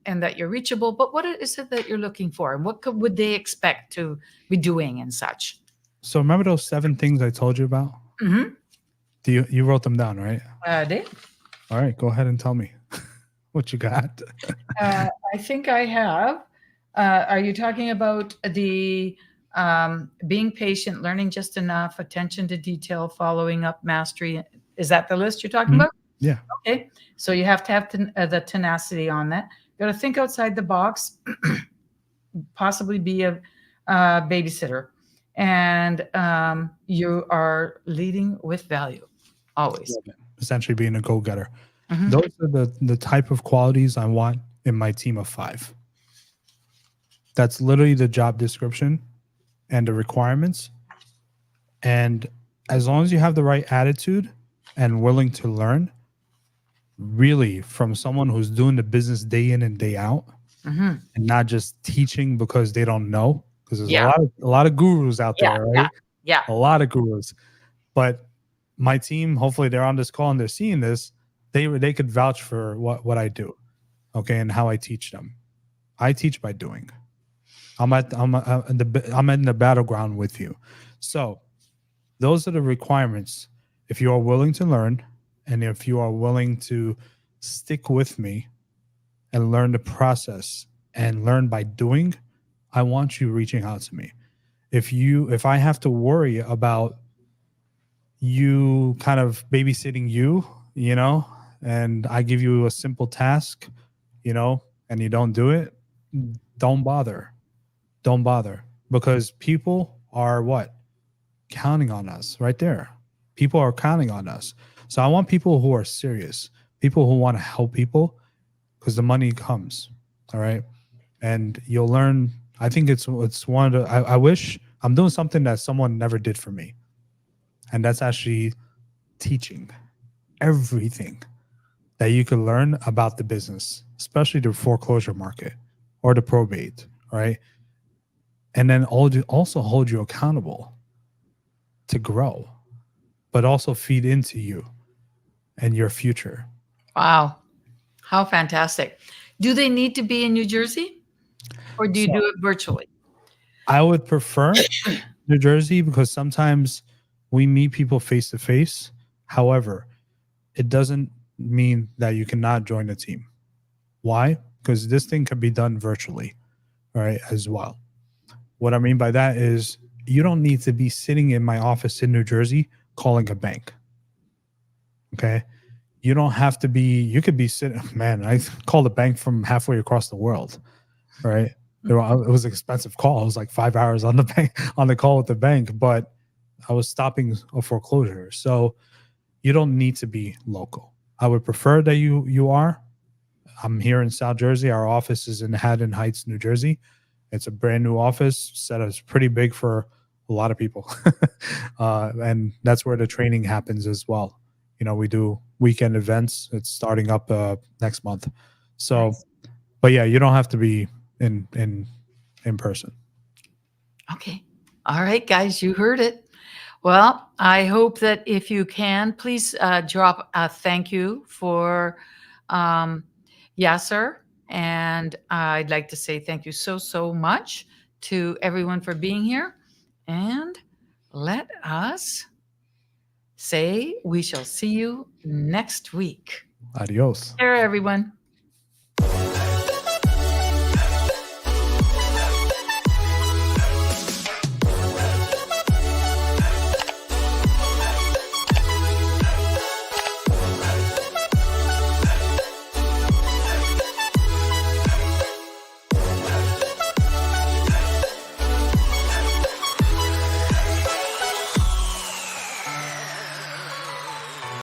and that you're reachable. But what is it that you're looking for? And what would they expect to be doing and such? So remember those 7 things I told you about? Mm-hmm. You wrote them down, right? Dave? All right, go ahead and tell me what you got. I think I have. Are you talking about the being patient, learning just enough, attention to detail, following up, mastery? Is that the list you're talking Mhm. about? Yeah. Okay. So you have to have the tenacity on that. Got to think outside the box, possibly be a babysitter. And you are leading with value, always. Essentially being a go-getter. Mhm. Those are the type of qualities I want in my team of 5. That's literally the job description and the requirements. And as long as you have the right attitude and willing to learn, really from someone who's doing the business day in and day out, Mhm. and not just teaching because they don't know, because there's Yeah. a lot of gurus out Yeah. there, Yeah. right? Yeah. A lot of gurus. But my team, hopefully they're on this call and they're seeing this, they could vouch for what I do, okay, and how I teach them. I teach by doing. I'm in the battleground with you. So those are the requirements. If you are willing to learn, and if you are willing to stick with me and learn the process and learn by doing, I want you reaching out to me. If I have to worry about you kind of babysitting and I give you a simple task, and you don't do it, don't bother. Don't bother, because people are what? Counting on us right there. People are counting on us. So I want people who are serious, people who want to help people, because the money comes. All right. And you'll learn. I think it's one of the, I wish I'm doing something that someone never did for me. And that's actually teaching everything that you can learn about the business, especially the foreclosure market or the probate, right? And then also hold you accountable to grow, but also feed into you and your future. Wow. How fantastic. Do they need to be in New Jersey, or do you So do it virtually? I would prefer New Jersey, because sometimes we meet people face to face. However, it doesn't mean that you cannot join the team. Why? Because this thing can be done virtually, right, as well. What I mean by that is you don't need to be sitting in my office in New Jersey calling a bank. Okay. You don't have to be, you could be sitting, man, I called a bank from halfway across the world, right? It was an expensive call. It was like 5 hours on the call with the bank, but I was stopping a foreclosure. So you don't need to be local. I would prefer that you are. I'm here in South Jersey. Our office is in Haddon Heights, New Jersey. It's a brand new office. Set is pretty big for a lot of people. And that's where the training happens as well. We do weekend events. It's starting up next month. So, Nice. but yeah, you don't have to be in person. Okay. All right, guys, you heard it. Well, I hope that if you can, please drop a thank you for Yasser And I'd like to say thank you so much to everyone for being here. And let us say we shall see you next week. Adios. Take care, everyone.